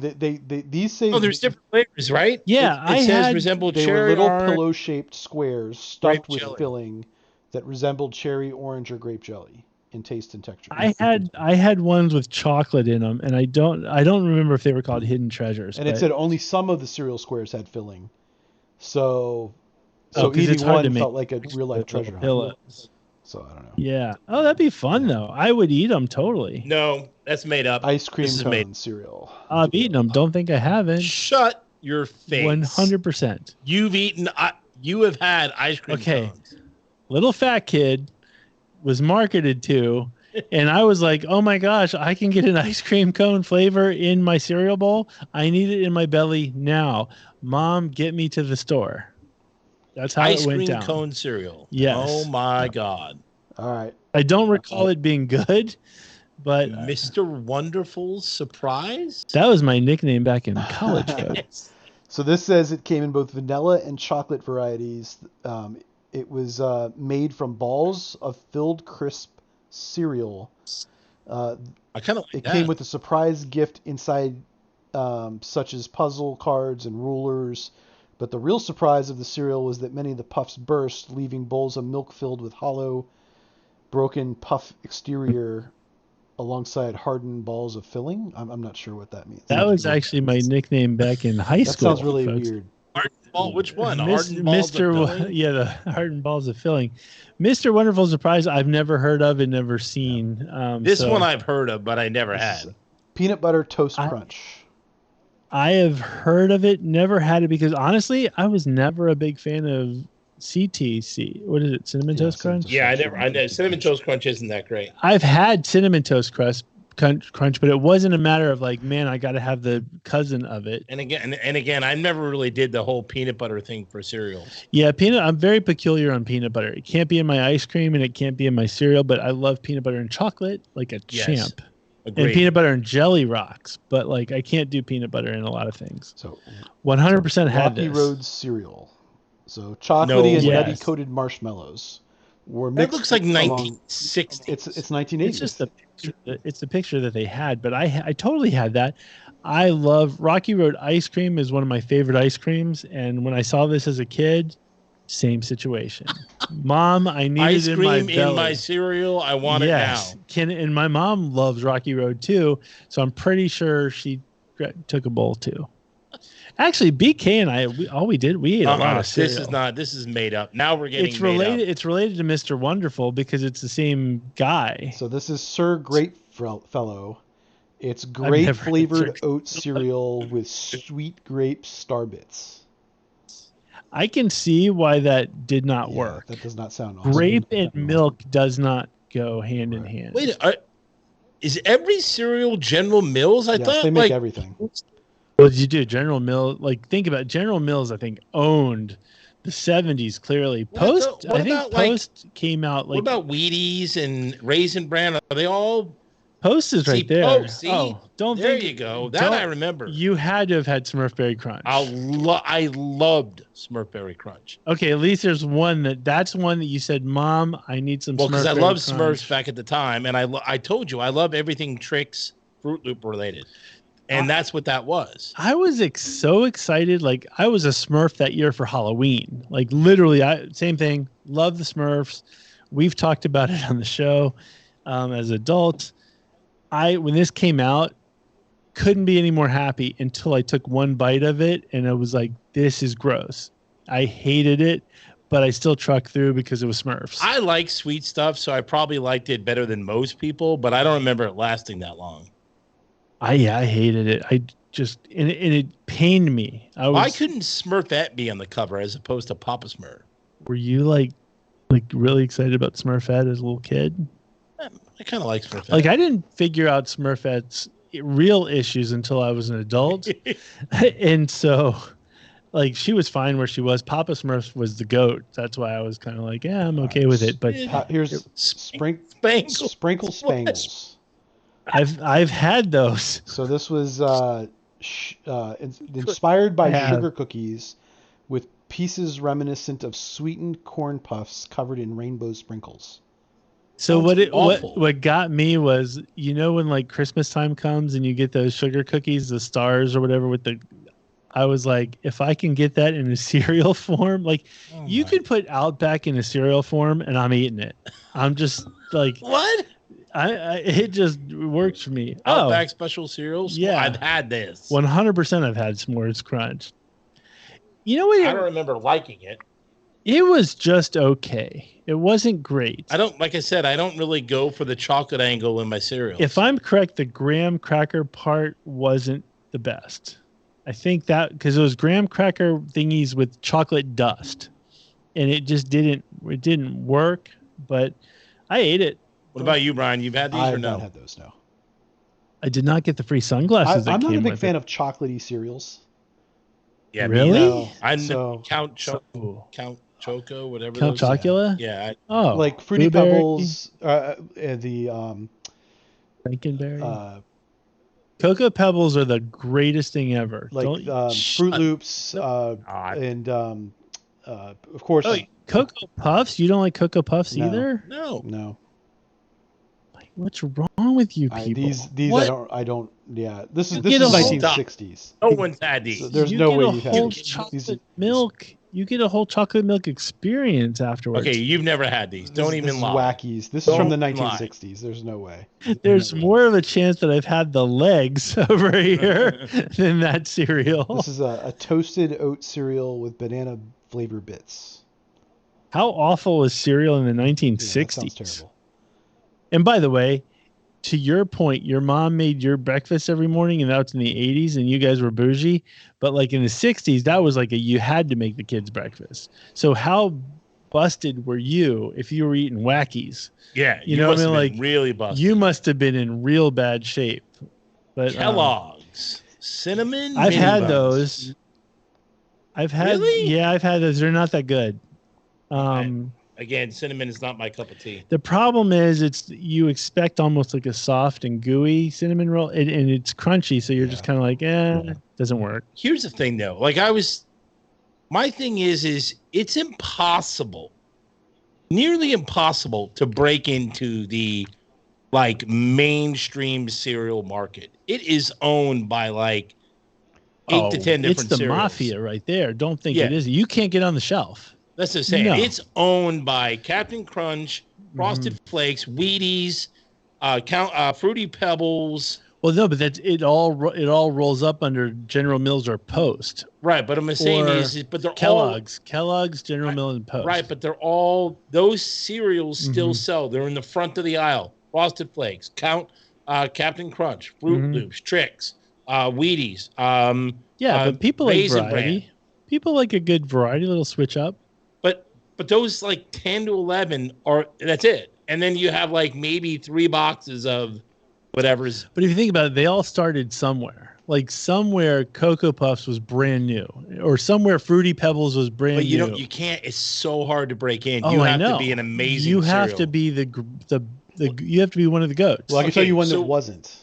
these say.
Oh, there's different flavors, right?
Yeah,
it says resembled
they
cherry.
They were little pillow-shaped squares stuffed with filling that resembled cherry, orange, or grape jelly in taste and texture.
I had ones with chocolate in them, and I don't remember if they were called Hidden Treasures.
And it said only some of the cereal squares had filling, so eating one felt like a real life treasure. So I don't know.
Yeah. Oh, that'd be fun though. I would eat them totally.
No, that's made up.
Ice cream cone cereal.
I've eaten them. Don't think I haven't.
Shut your face.
100%.
You've eaten. You have had ice cream cones.
Little fat kid was marketed to, and I was like, oh my gosh, I can get an ice cream cone flavor in my cereal bowl. I need it in my belly now. Mom, get me to the store. That's how
ice
it went
cream
down.
cone cereal.
Yes.
Oh my God.
All right.
I don't recall it being good, but
Mr. Wonderful's Surprise?
that was my nickname back in college, folks.
So this says it came in both vanilla and chocolate varieties. It was made from balls of filled crisp cereal.
I kind of like
It
that.
came with a surprise gift inside, such as puzzle cards and rulers. But the real surprise of the cereal was that many of the puffs burst, leaving bowls of milk filled with hollow, broken puff exterior alongside hardened balls of filling. I'm not sure what that means.
That was actually my nickname back in high
That
school.
sounds really
folks.
weird.
Which one?
Mr.
Hardened balls of filling?
Yeah, the hardened balls of filling. Mr. Wonderful Surprise, I've never heard of and never seen.
This one I've heard of, but I never had.
Peanut butter toast crunch.
I have heard of it, never had it because honestly, I was never a big fan of CTC. What is it? Cinnamon Toast Crunch?
Yeah, I know. Cinnamon Toast Crunch isn't that great.
I've had Cinnamon Toast Crunch, but it wasn't a matter of like, man, I got to have the cousin of it.
And again, I never really did the whole peanut butter thing for cereals.
Yeah, I'm very peculiar on peanut butter. It can't be in my ice cream and it can't be in my cereal, but I love peanut butter and chocolate like a champ.
Agreed.
And peanut butter and jelly rocks, but like I can't do peanut butter in a lot of things.
So
100% had
Rocky
this.
Road cereal. So chocolatey and
Yes.
nutty coated marshmallows were
That
mixed.
looks like
along-
1960.
It's 1980.
It's just the picture that they had, but I totally had that. I love Rocky Road ice cream is one of my favorite ice creams, and when I saw this as a kid, same situation. Mom, I need
Ice
it in
cream
my belly.
in my cereal. I want it now.
And my mom loves Rocky Road too, so I'm pretty sure she took a bowl too. Actually, BK and I, we ate a lot of cereal.
This is made up. Now we're getting
It's related.
made up.
It's related to Mr. Wonderful because it's the same guy.
So this is Sir Grapefellow. It's grape flavored oat cereal with sweet grape star bits.
I can see why that did not work.
That does not sound awesome.
Grape and milk does not go hand in hand.
Wait, is every cereal General Mills? I thought
they make everything.
What did you do? General Mills, like think about it. General Mills, I think owned the 70s clearly. Post came out like.
What about Wheaties and Raisin Bran? Are they all?
Post is right there.
Post,
There
you go. That I remember.
You had to have had Smurfberry Crunch.
I loved Smurfberry Crunch.
Okay, at least there's one that's one that you said, Mom, I need some.
Well, because I loved
Crunch.
Smurfs back at the time, and I told you I love everything Trix Fruit Loop related, and that's what that was.
I was so excited. Like I was a Smurf that year for Halloween. Like literally, same thing. Love the Smurfs. We've talked about it on the show as adults. When this came out, couldn't be any more happy until I took one bite of it and I was like, this is gross. I hated it, but I still trucked through because it was Smurfs.
I like sweet stuff, so I probably liked it better than most people, but I don't remember it lasting that long.
I hated it. I just, and it pained me.
Why couldn't Smurfette be on the cover as opposed to Papa Smurf?
Were you like really excited about Smurfette as a little kid?
I kind of like Smurfette.
Like I didn't figure out Smurfette's real issues until I was an adult. And so like she was fine where she was. Papa Smurf was the goat. That's why I was kind of like, yeah, I'm okay with it. But
here's Sprinkle Spangles.
I've had those.
So this was inspired by sugar cookies with pieces reminiscent of sweetened corn puffs covered in rainbow sprinkles.
So what got me was, when like Christmas time comes and you get those sugar cookies, the stars or whatever I was like, if I can get that in a cereal form, like you could put Outback in a cereal form and I'm eating it. I'm just like,
what?
It just works for me.
Outback special cereals?
Yeah.
I've had this.
100% I've had S'mores Crunch. You know what?
I don't remember liking it.
It was just okay. It wasn't great.
Like I said, I don't really go for the chocolate angle in my cereals.
If I'm correct, the graham cracker part wasn't the best. I think that because it was graham cracker thingies with chocolate dust, and it just didn't work. But I ate it.
What about you, Brian? You've had these or no?
I haven't had those. No.
I did not get the free sunglasses.
I'm not a big fan of chocolatey cereals.
Yeah,
Really?
No.
I
So-
know Count Choco, whatever.
Count
those,
Chocula?
Yeah.
Oh,
like Fruity
Blueberry,
Pebbles,
Frankenberry. Cocoa Pebbles are the greatest thing ever.
like
Don't
Fruit Loops,
God.
and of course,
Oh, Cocoa Puffs? You don't like Cocoa Puffs
No.
either?
no.
Like, what's wrong with you people?
These
What?
I don't. Yeah, this is
You
this
get
is
a whole-
1960s.
No one's had these.
So there's
you
no
get
way
a
you've
whole
had
chocolate milk. You get a whole chocolate milk experience afterwards.
Okay, you've never had these. Don't
this
even
is
lie.
wackies. This is from the
Don't lie.
1960s. There's no way.
There's more of a chance that I've had the legs over here than that cereal.
This is a toasted oat cereal with banana flavor bits.
How awful was cereal in the
Yeah,
1960s?
that sounds terrible.
And by the way, to your point, your mom made your breakfast every morning, and that's in the 80s, and you guys were bougie. But like in the 60s, that was like you had to make the kids breakfast. So how busted were you if you were eating Wackies?
Yeah,
You know what I mean?
must have been
Like,
really busted.
You must have been in real bad shape. But
Kellogg's cinnamon.
I've
mini
had
buns.
those. I've had
Really?
Yeah, I've had those. They're not that good.
Again, cinnamon is not my cup of tea.
The problem is you expect almost like a soft and gooey cinnamon roll, and it's crunchy, so you're just kind of like, doesn't work.
Here's the thing, though. My thing is it's impossible, nearly impossible, to break into the mainstream cereal market. It is owned by 8 to 10 different
It's the
cereals.
mafia right there. Don't think
Yeah.
it is. You can't get on the shelf.
That's just saying.
No.
It's owned by Captain Crunch, Frosted Flakes, Wheaties, Fruity Pebbles.
Well, no, but it all rolls up under General Mills or Post.
Right, but I'm saying
Or
but they're
Kellogg's, General Mills, and Post.
Right, but they're all those cereals still sell. They're in the front of the aisle. Frosted Flakes, Captain Crunch, Fruit Loops, Trix, Wheaties.
But people like
Raisin
variety.
Bran.
People like a good variety, little switch up.
But those 10 to 11 that's it. And then you have maybe 3 boxes of whatever's.
But if you think about it, they all started somewhere. Somewhere Cocoa Puffs was brand new, or somewhere Fruity Pebbles was brand
But
new.
you can't. It's so hard to break in.
Oh,
You
I
have
know.
to be an amazing.
You have
cereal.
to be you have to be one of the goats.
Well, I can tell you one
so-
that wasn't.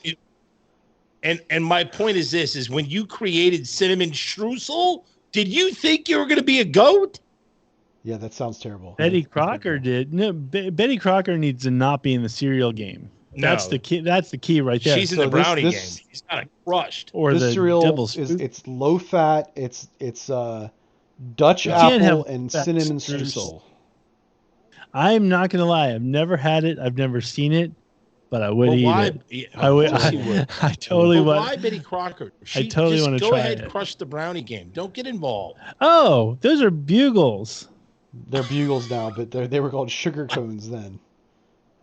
And my point is when you created cinnamon streusel, did you think you were going to be a goat?
Yeah, that sounds terrible.
Betty Crocker did. No, Betty Crocker needs to not be in the cereal game. That's
No.
the key. That's the key right there.
She's in
So
the brownie
this-
game. She's got it crushed.
or
This
the
cereal
devil's
is
food.
it's low fat. It's Dutch
You can't
apple
have
and
fat
cinnamon
streusel.
streusel.
I'm not gonna lie. I've never had it. I've never seen it, but I would
Well,
eat
why?
it.
Yeah,
I
of
would.
course you would.
I totally
But
would.
why Betty Crocker?
totally
just
wanna
go
try
ahead,
it.
crush the brownie game. Don't get involved.
Oh, those are bugles.
They're bugles now, but they were called sugar cones then,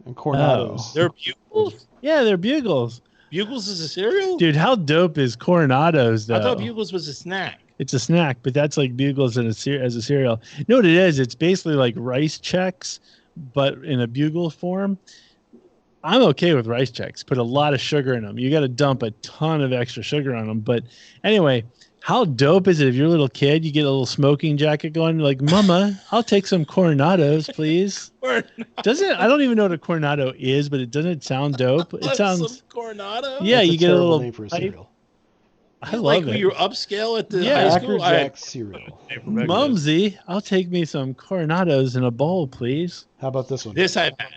and Cornados.
They're bugles.
Yeah, they're bugles.
Bugles is a cereal.
Dude, how dope is Coronados though?
I thought bugles was a snack.
It's a snack, but that's like bugles as a cereal. You know what it is? It's basically like rice checks, but in a bugle form. I'm okay with rice checks. Put a lot of sugar in them. You got to dump a ton of extra sugar on them. But anyway, how dope is it if you're a little kid, you get a little smoking jacket going, like, Mama, I'll take some Coronados, please. Doesn't I don't even know what a Coronado is, but it doesn't sound dope. It sounds
some Coronado.
Yeah,
That's
you get a
terrible
little
name for a
pipe.
cereal.
I
Like
love
when
it.
you're upscale at the
Yeah.
high
Cracker
school.
Jack cereal.
Mumsy, I'll take me some Coronados in a bowl, please.
How about this one?
This I've had.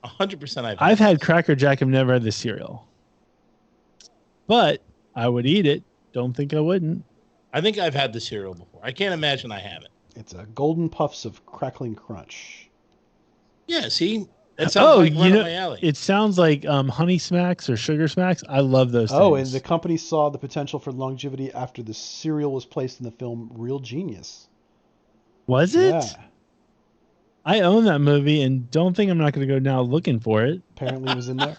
100%
I've had Cracker Jack. I've never had the cereal. But I would eat it. Don't think I wouldn't.
I think I've had the cereal before. I can't imagine I haven't.
It's a golden puffs of crackling crunch.
Yeah, see? That sounds like right up my alley.
It sounds like Honey Smacks or Sugar Smacks. I love those
Oh, and
things.
the company saw the potential for longevity after the cereal was placed in the film Real Genius.
Was it?
Yeah.
I own that movie and don't think I'm not going to go now looking for it.
Apparently it was in there.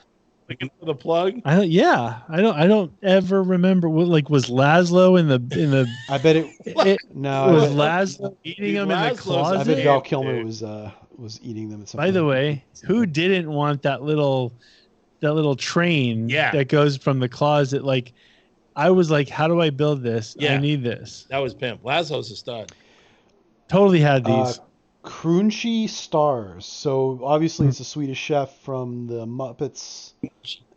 Looking for the plug?
I don't ever remember was Laszlo in the
I bet it.
it
No,
was
I bet,
Laszlo eating them in the
Laszlo's-
I
closet?
bet Val Kilmer
Dude.
was eating them at some
By
point.
the way, who didn't want that little train
Yeah.
that goes from the closet? Like, I was like, how do I build this?
Yeah.
I need this.
That was pimp. Laszlo's a stud.
Totally had these.
Crunchy Stars. So obviously it's a Swedish chef from the Muppets,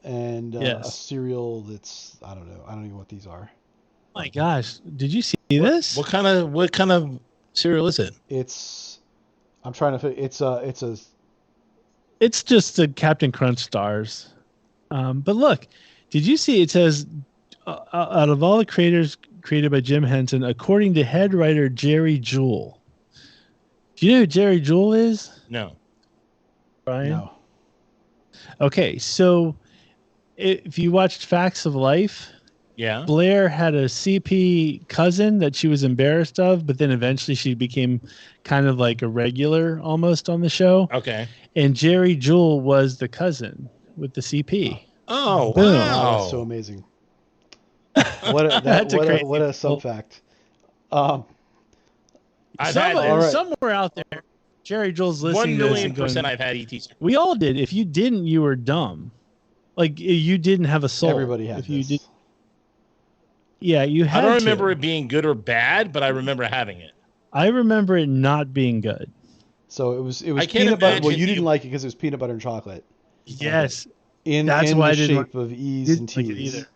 and a cereal that's I don't know what these are.
Oh my gosh, did you see this?
What kind of cereal is it?
I'm trying to figure.
It's just the Captain Crunch Stars. But look, did you see? It says out of all the creators created by Jim Henson, according to head writer Jerry Jewell. Do you know who Jerry Jewell is?
No.
Brian?
No.
Okay, so if you watched Facts of Life, Blair had a CP cousin that she was embarrassed of, but then eventually she became kind of like a regular almost on the show.
Okay.
And Jerry Jewell was the cousin with the CP.
Oh,
Boom.
wow.
That's so amazing. What a sub fact.
Somewhere out there, Jerry Jewell's listening.
1,000,000% I've had ET.
We all did. If you didn't, you were dumb. Like you didn't have a soul.
Everybody had.
If you did, yeah, you had.
I don't remember it being good or bad, but I remember having it.
I remember it not being good.
So it was peanut butter. Well, you didn't like it because it was peanut butter and chocolate.
Yes,
that's why the shape of E's and T's.
Like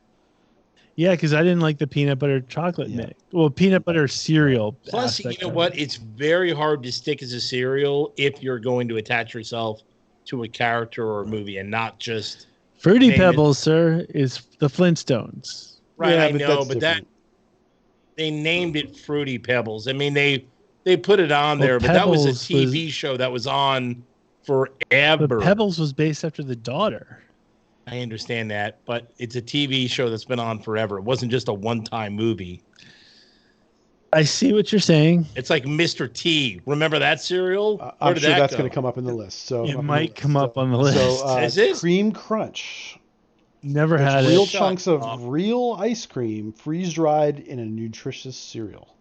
yeah, because I didn't like the peanut butter chocolate mix. Well, peanut butter cereal.
Plus, you know what? It's very hard to stick as a cereal if you're going to attach yourself to a character or a movie and not just
Fruity Pebbles, sir, is the Flintstones.
Right, I know, but they named it Fruity Pebbles. I mean, they put it on there, but that was a TV show that was on forever.
But Pebbles was based after the daughter.
I understand that, but it's a TV show that's been on forever. It wasn't just a one-time movie.
I see what you're saying.
It's like Mr. T. Remember that cereal?
I'm sure that's going to come up in the list. So
it might come up on the list.
So,
is it?
Cream Crunch.
Never had
real chunks of real ice cream freeze-dried in a nutritious cereal.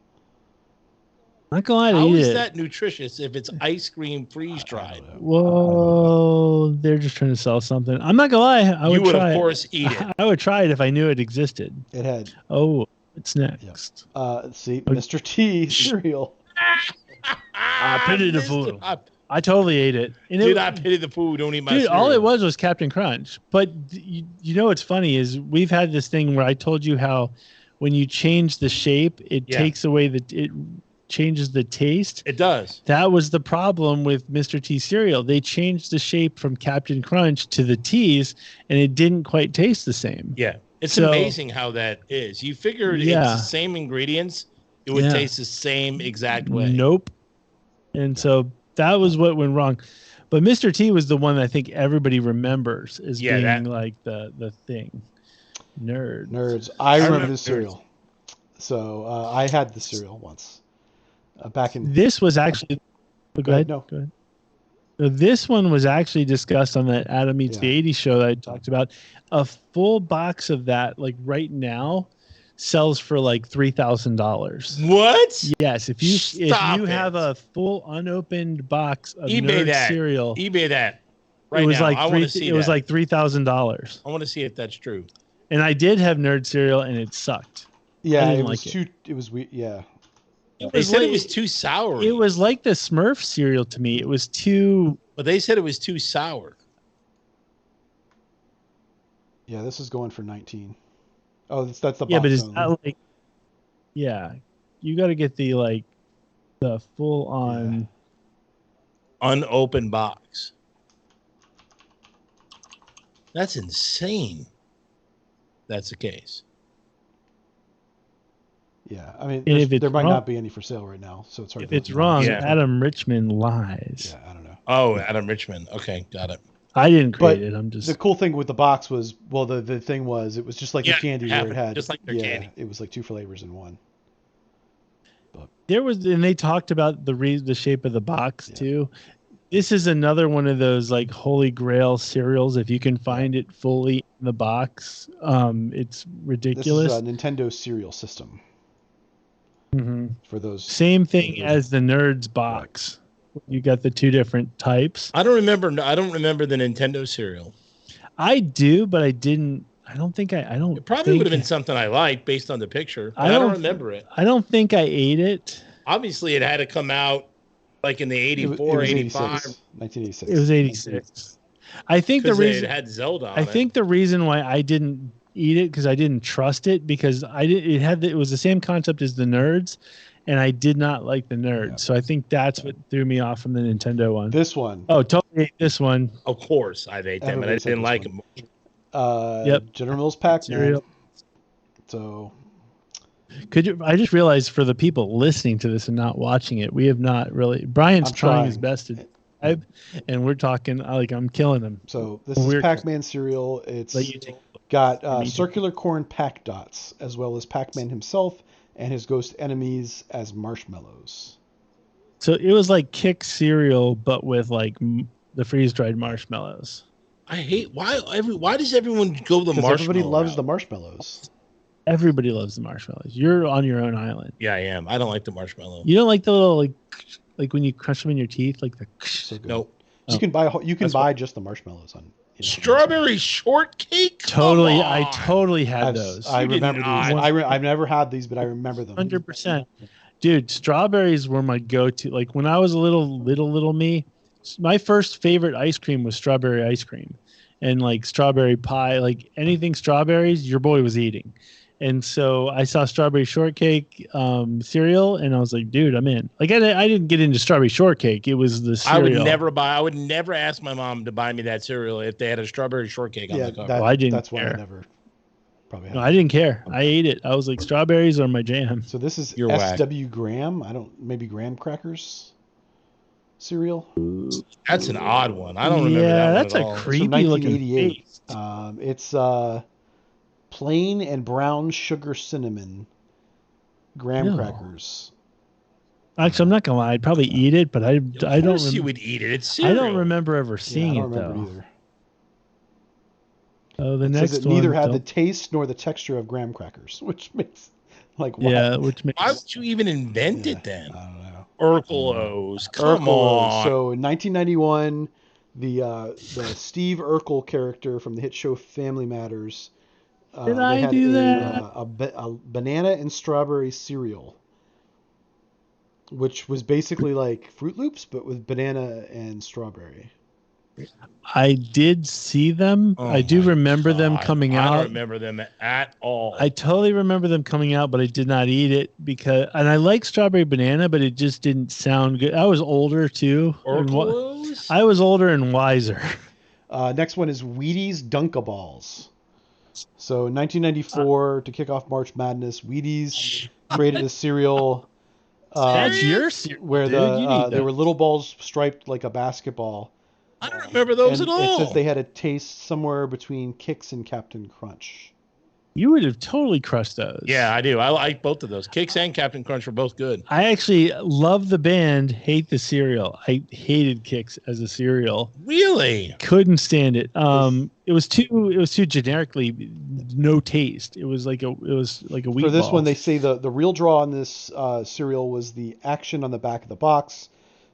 Not gonna lie,
how is that nutritious if it's ice cream freeze-dried?
Well, they're just trying to sell something. I'm not gonna lie, I would try
of course eat it.
I would try it if I knew it existed.
It had.
Oh, it's next.
Yep. See, Mr. T cereal.
I pity the food. I totally ate it. And
I pity the food. Don't eat my cereal.
All it was Captain Crunch. But you know what's funny is we've had this thing where I told you how when you change the shape, it takes away it changes the taste.
It does.
That was the problem with Mr. T cereal. They changed the shape from Captain Crunch to the T's, and it didn't quite taste the same.
Yeah. It's amazing how that is. You figured it's the same ingredients, it would taste the same exact way.
Nope. And so that was what went wrong. But Mr. T was the one that I think everybody remembers as being like the thing.
Nerds. I remember the cereal. So I had the cereal once. Back in.
This was actually. Go ahead.
No.
Go ahead. So this one was actually discussed on that Adam Meets the 80s show that I talked about. A full box of that, like right now, sells for like $3,000.
What?
Yes, if you have a full unopened box of Nerd cereal,
eBay that. Right
it was
now.
like
I want to see.
It was like $3,000.
I want to see if that's true.
And I did have Nerd cereal, and it sucked.
Yeah, it was too. It was weird. Yeah.
They said it was too sour.
It was like the Smurf cereal to me. It was too.
But they said it was too sour.
Yeah, this is going for 19. Oh, that's the box.
Yeah, but it's not like. Yeah, you got to get the full on.
Unopened box. That's insane. That's the case.
Yeah, I mean, there might not be any for sale right now, so it's hard.
If it's wrong, Adam Richmond lies.
Yeah, I don't know.
Oh, Adam Richmond. Okay, got it.
I didn't create it. I'm just.
The cool thing with the box was, the thing was, it was just like the candy where it had
just like their candy.
It was like 2 flavors in one. But
there was, and they talked about the shape of the box too. This is another one of those like holy grail cereals. If you can find it fully in the box, it's ridiculous.
This is a Nintendo cereal system.
Mm-hmm.
For those
same thing as the Nerds box. You got the 2 different types.
I don't remember the Nintendo cereal.
I do, but I didn't I don't think I don't.
It probably would have been something I liked based on the picture. I don't remember it.
I don't think I ate it.
Obviously, it had to come out like in the 84, 85.
1986.
It was 86. I think the reason
it had Zelda on
I think the reason why I didn't eat it because I didn't trust it because it was the same concept as the Nerds, and I did not like the Nerds. Yeah. So I think that's what threw me off from the Nintendo one.
This one.
Oh, totally ate this one.
Of course, I've ate them, but I didn't like them.
General Mills Pac-Man. So
could you? I just realized for the people listening to this and not watching it, we have not really. Brian's trying his best to. And we're talking like I'm killing him.
So this is Pac-Man cereal. It's got circular corn Pac dots, as well as Pac-Man himself and his ghost enemies as marshmallows.
So it was like Kick cereal, but with like the freeze-dried marshmallows.
I hate why does everyone go the marshmallow?
Everybody loves the marshmallows.
Everybody loves the marshmallows. You're on your own island.
Yeah, I am. I don't like the marshmallow.
You don't like the little like when you crush them in your teeth, like the.
So good. Nope. You can buy just the marshmallows on.
Strawberry shortcake.
Totally, I totally had those.
I remember these. I've never had these, but I remember them.
100%, dude. Strawberries were my go-to. Like when I was a little me, my first favorite ice cream was strawberry ice cream, and like strawberry pie, like anything strawberries, your boy was eating. And so I saw strawberry shortcake cereal, and I was like, "Dude, I'm in." Like I didn't get into strawberry shortcake; it was the cereal.
I would never ask my mom to buy me that cereal if they had a strawberry shortcake on the cover.
I didn't.
That's why
care.
I never. Probably.
No, I didn't care. I ate it. I was like, strawberries are my jam.
So this is SW Graham. Maybe graham crackers cereal.
That's an odd one. I don't remember that one
that's
at
a
all.
creepy looking face.
It's plain and brown sugar cinnamon graham crackers.
Actually, I'm not gonna lie. I'd probably eat it, but I don't.
Of course you would eat it. It's cereal.
I don't remember ever seeing it though.
Either.
Oh, the next
says it
one.
Neither had the taste nor the texture of graham crackers, which makes why?
Which makes.
Why would you even invent it then?
I don't know.
Urkelos, come on.
So in 1991, the Steve Urkel character from the hit show Family Matters.
Did I do that?
A banana and strawberry cereal, which was basically like Fruit Loops, but with banana and strawberry.
I did see them. I do remember them coming out.
I don't remember them at all.
I totally remember them coming out, but I did not eat it and I like strawberry banana, but it just didn't sound good. I was older too. I was older and wiser.
Next one is Wheaties Dunkaballs. So in 1994, to kick off March Madness, Wheaties created a cereal.
That's your cereal.
Where there were little balls striped like a basketball.
I don't remember those at all.
It says they had a taste somewhere between Kix and Captain Crunch.
You would have totally crushed those.
Yeah, I do. I like both of those. Kix and Captain Crunch were both good.
I actually love the band, hate the cereal. I hated Kix as a cereal.
Really?
Couldn't stand it. It was too generically no taste. It was like a wheat
For this
ball.
one, they say the real draw on this cereal was the action on the back of the box.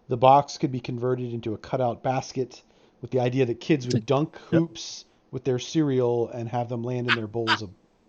The box could be converted into a cutout basket with the idea that kids would dunk hoops with their cereal and have them land in their bowls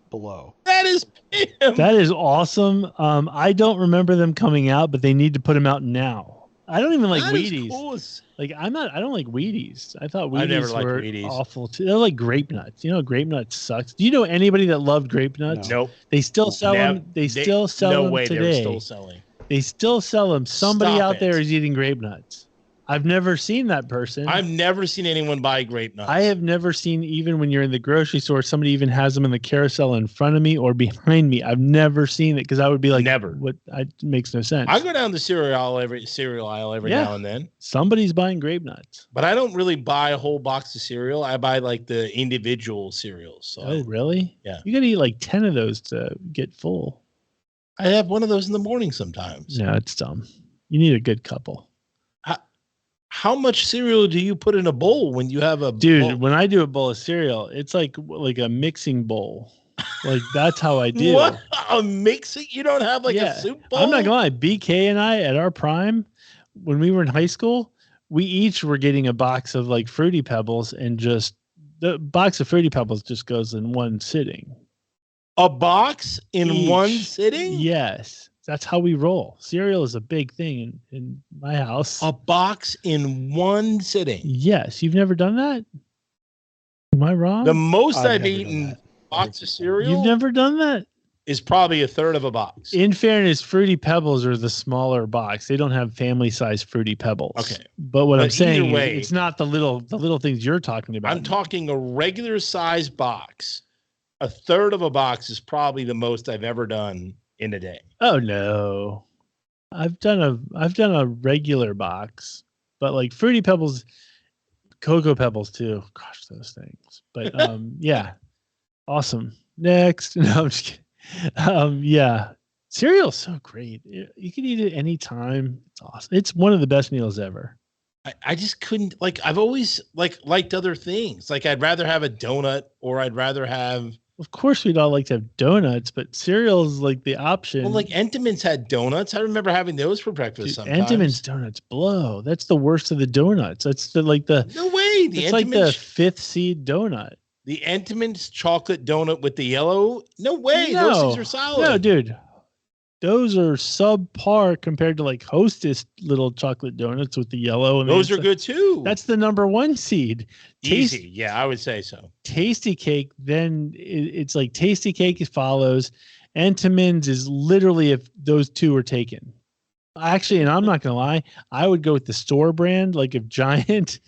below.
That is
awesome. I don't remember them coming out, but they need to put them out now. I don't even like Wheaties.
Cool.
I don't like Wheaties. I thought Wheaties were awful too. They're like grape nuts. You know, grape nuts sucks. Do you know anybody that loved grape nuts?
No.
They still sell them. They still sell them today.
They're still selling.
They still sell them. Somebody out there is eating grape nuts. I've never seen that person.
I've never seen anyone buy grape nuts.
I have never seen, even when you're in the grocery store, somebody even has them in the carousel in front of me or behind me. I've never seen it because I would be like,
never.
What? It makes no sense.
I go down the cereal aisle every now and then.
Somebody's buying grape nuts.
But I don't really buy a whole box of cereal. I buy like the individual cereals. So
really?
Yeah.
You got to eat like 10 of those to get full.
I have one of those in the morning sometimes.
No, it's dumb. You need a good couple.
How much cereal do you put in a bowl when you have a bowl?
When I do a bowl of cereal, it's like a mixing bowl. Like that's how I do.
What? A mixing? You don't have like a soup bowl?
I'm not gonna lie. BK and I at our prime, when we were in high school, we each were getting a box of like Fruity Pebbles and just the box of Fruity Pebbles just goes in one sitting.
A box in
Each.
one sitting?
Yes. That's how we roll. Cereal is a big thing in my house.
A box in one sitting?
Yes. You've never done that? Am I wrong?
The most I've eaten box of cereal.
You've never done that?
Is probably a third of a box.
In fairness, Fruity Pebbles are the smaller box. They don't have family-sized Fruity Pebbles.
Okay.
But I'm saying
way,
it's not the little things you're talking about.
I'm talking a regular size box. A third of a box is probably the most I've ever done in a day.
Oh no. I've done a regular box, but like Fruity Pebbles, Cocoa Pebbles too. Gosh, those things. But yeah. Awesome. Next. No, I'm just kidding. Yeah. Cereal's so great. You can eat it anytime. It's awesome. It's one of the best meals ever.
I just couldn't I've always liked other things. I'd rather have a donut or I'd rather have.
Of course, we'd all like to have donuts, but cereal is like the option.
Well, Entenmann's had donuts. I remember having those for breakfast.
Dude,
sometimes.
Entenmann's donuts blow. That's the worst of the donuts. That's no way. It's like the fifth seed donut.
The Entenmann's chocolate donut with the yellow. No way.
No,
those things are solid.
No, dude. Those are subpar compared to Hostess little chocolate donuts with the yellow. And
those are good too.
That's the number one seed.
Easy. Yeah, I would say so.
Tasty Cake, then it's like Tasty Cake follows. Entenmann's is literally if those two were taken. Actually, and I'm not going to lie, I would go with the store brand, like if Giant,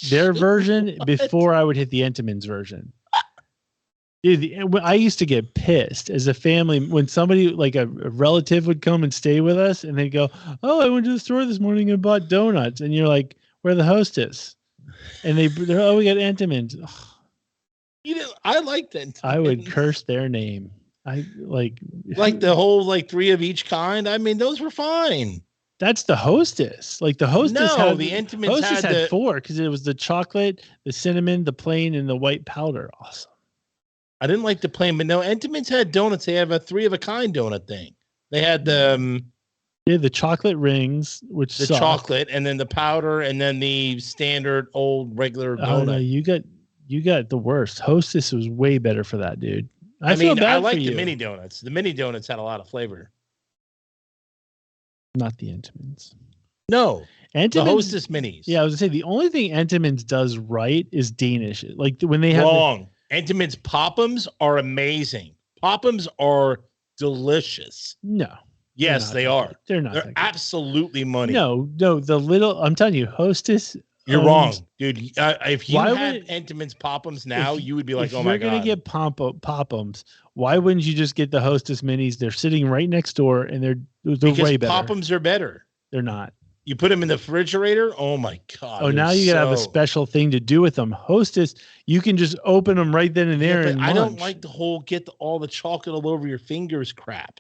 their version, before I would hit the Entenmann's version. Dude, I used to get pissed as a family when somebody a relative would come and stay with us and they'd go, "Oh, I went to the store this morning and bought donuts." And you're like, "We're the Hostess." And they're, "Oh, we got Entenmann's."
I liked Entenmann's.
I would curse their name. I like
the whole three of each kind. I mean, those were fine.
That's the Hostess. The Hostess had
the Entenmann's
Hostess had 4 because it was the chocolate, the cinnamon, the plain, and the white powder. Awesome.
I didn't like the plain, but no, Entenmann's had donuts. They have a 3 of a kind donut thing. They had the
chocolate rings, which
the
sucked.
chocolate, and then the powder, and then the standard old regular donut.
Oh no, you got the worst. Hostess was way better for that, dude. I
like the mini donuts. The mini donuts had a lot of flavor.
Not the Entenmann's.
No, the Hostess minis.
Yeah, I was gonna say the only thing Entenmann's does right is Danish. When they have
wrong. Entenmann's Pop'ems are amazing. Pop'ems are delicious.
No.
Yes, they are.
They're not.
They're absolutely money.
No. I'm telling you, Hostess.
You're wrong, dude. If you had Entenmann's Pop'ems now, you would be like, "Oh my god!" If you're gonna
get Pop'ems, why wouldn't you just get the Hostess minis? They're sitting right next door, and they're way better.
Pop'ems are better.
They're not.
You put them in the refrigerator. Oh my god!
Oh, now you gotta have a special thing to do with them. Hostess, you can just open them right then and there.
But I don't like the whole all the chocolate all over your fingers crap.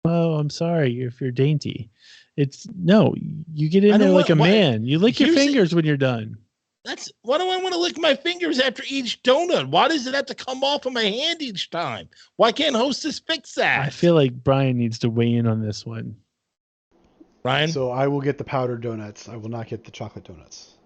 Oh, I'm sorry if you're dainty. You get in there like a man. You lick your fingers when you're done.
Why do I want to lick my fingers after each donut? Why does it have to come off of my hand each time? Why can't Hostess fix that?
I feel like Brian needs to weigh in on this one.
Ryan?
So I will get the powdered donuts. I will not get the chocolate donuts.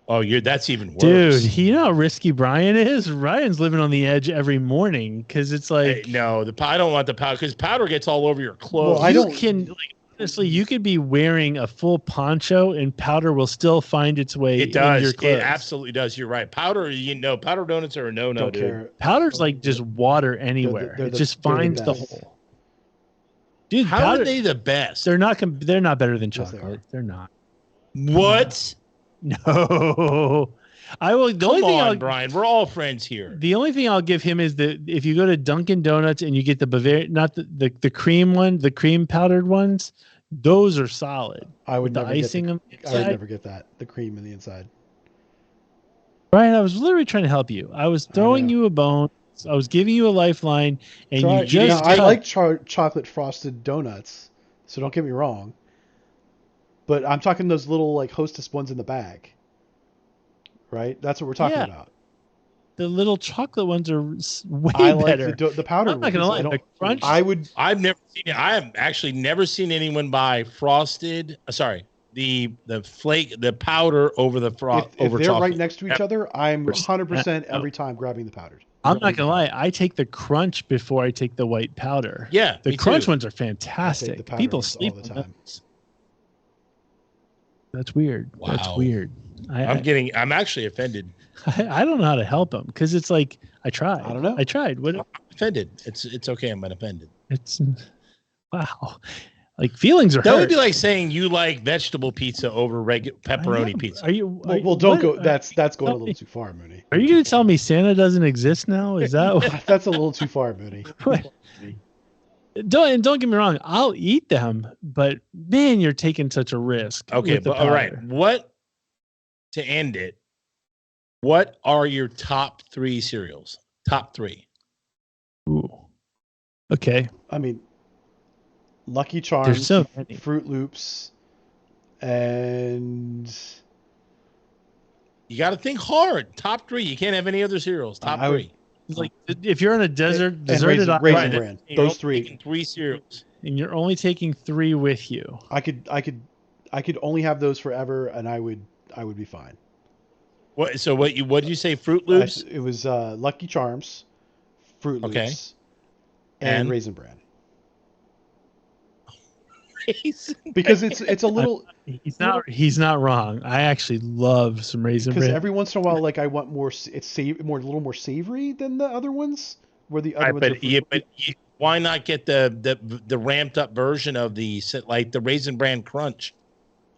Oh, that's even worse.
Dude, you know how risky Brian is? Ryan's living on the edge every morning because it's like...
Hey, no, I don't want the powder because powder gets all over your clothes.
Well, honestly, you could be wearing a full poncho and powder will still find its way in your clothes.
It absolutely does. You're right. Powder, powder donuts are a no-no, dude.
Care.
Powder's like just water anywhere. It just finds the hole. Dude,
how are they the best?
They're not better than chocolate. Yes, they're not.
What?
No. I will.
Come on, Brian. We're all friends here.
The only thing I'll give him is if you go to Dunkin' Donuts and you get the Bavaria, not the cream one, the cream powdered ones, those are solid.
I would never
icing
get
them.
I would never get that. The cream in the inside.
Brian, I was literally trying to help you. I was throwing you a bone. I was giving you a lifeline, and you just.
I like chocolate frosted donuts, so don't get me wrong. But I'm talking those little Hostess ones in the bag. Right? That's what we're talking about.
The little chocolate ones are way better.
The powdered ones.
I'm not gonna lie. The crunch.
I've never seen it. I have actually never seen anyone buy frosted. the flake, the powder over the froth.
If they're right next to each other, I'm 100% every time grabbing the powders.
I'm not gonna lie. I take the crunch before I take the white powder.
Yeah,
the
me
crunch
too.
ones are fantastic. People sleep
all the time.
That's weird.
Wow.
That's weird.
I'm actually offended.
I don't know how to help them because it's like I tried.
I don't know.
I tried. What?
I'm offended. It's okay. I'm offended.
It's wow. Like feelings are
That
hurt.
would be like saying you like vegetable pizza over regular pepperoni pizza.
Are you?
Well, don't go. That's going a little too far, Mooney.
Are you going to tell me Santa doesn't exist now? Is that?
That's a little too far, Mooney.
Don't get me wrong. I'll eat them, but man, you're taking such a risk.
Okay, but all right. What to end it? What are your top 3 cereals? Top 3.
Ooh. Okay.
I mean, Lucky Charms,
There's so many.
Fruit Loops, and
you got to think hard. Top 3. You can't have any other cereals. Top 3.
It's like if you're on a deserted
Raisin
island,
Bran. Those 3.
3 cereals,
and you're only taking 3 with you.
I could only have those forever, and I would be fine.
What? So what did you say? Fruit Loops?
It was Lucky Charms, Fruit Loops, and Raisin Bran. Because it's a little.
He's not wrong. I actually love some Raisin Bran.
Because every once in a while, like I want more. It's a little more savory than the other ones. Where the other ones.
But why not get the ramped up version of the Raisin Bran Crunch?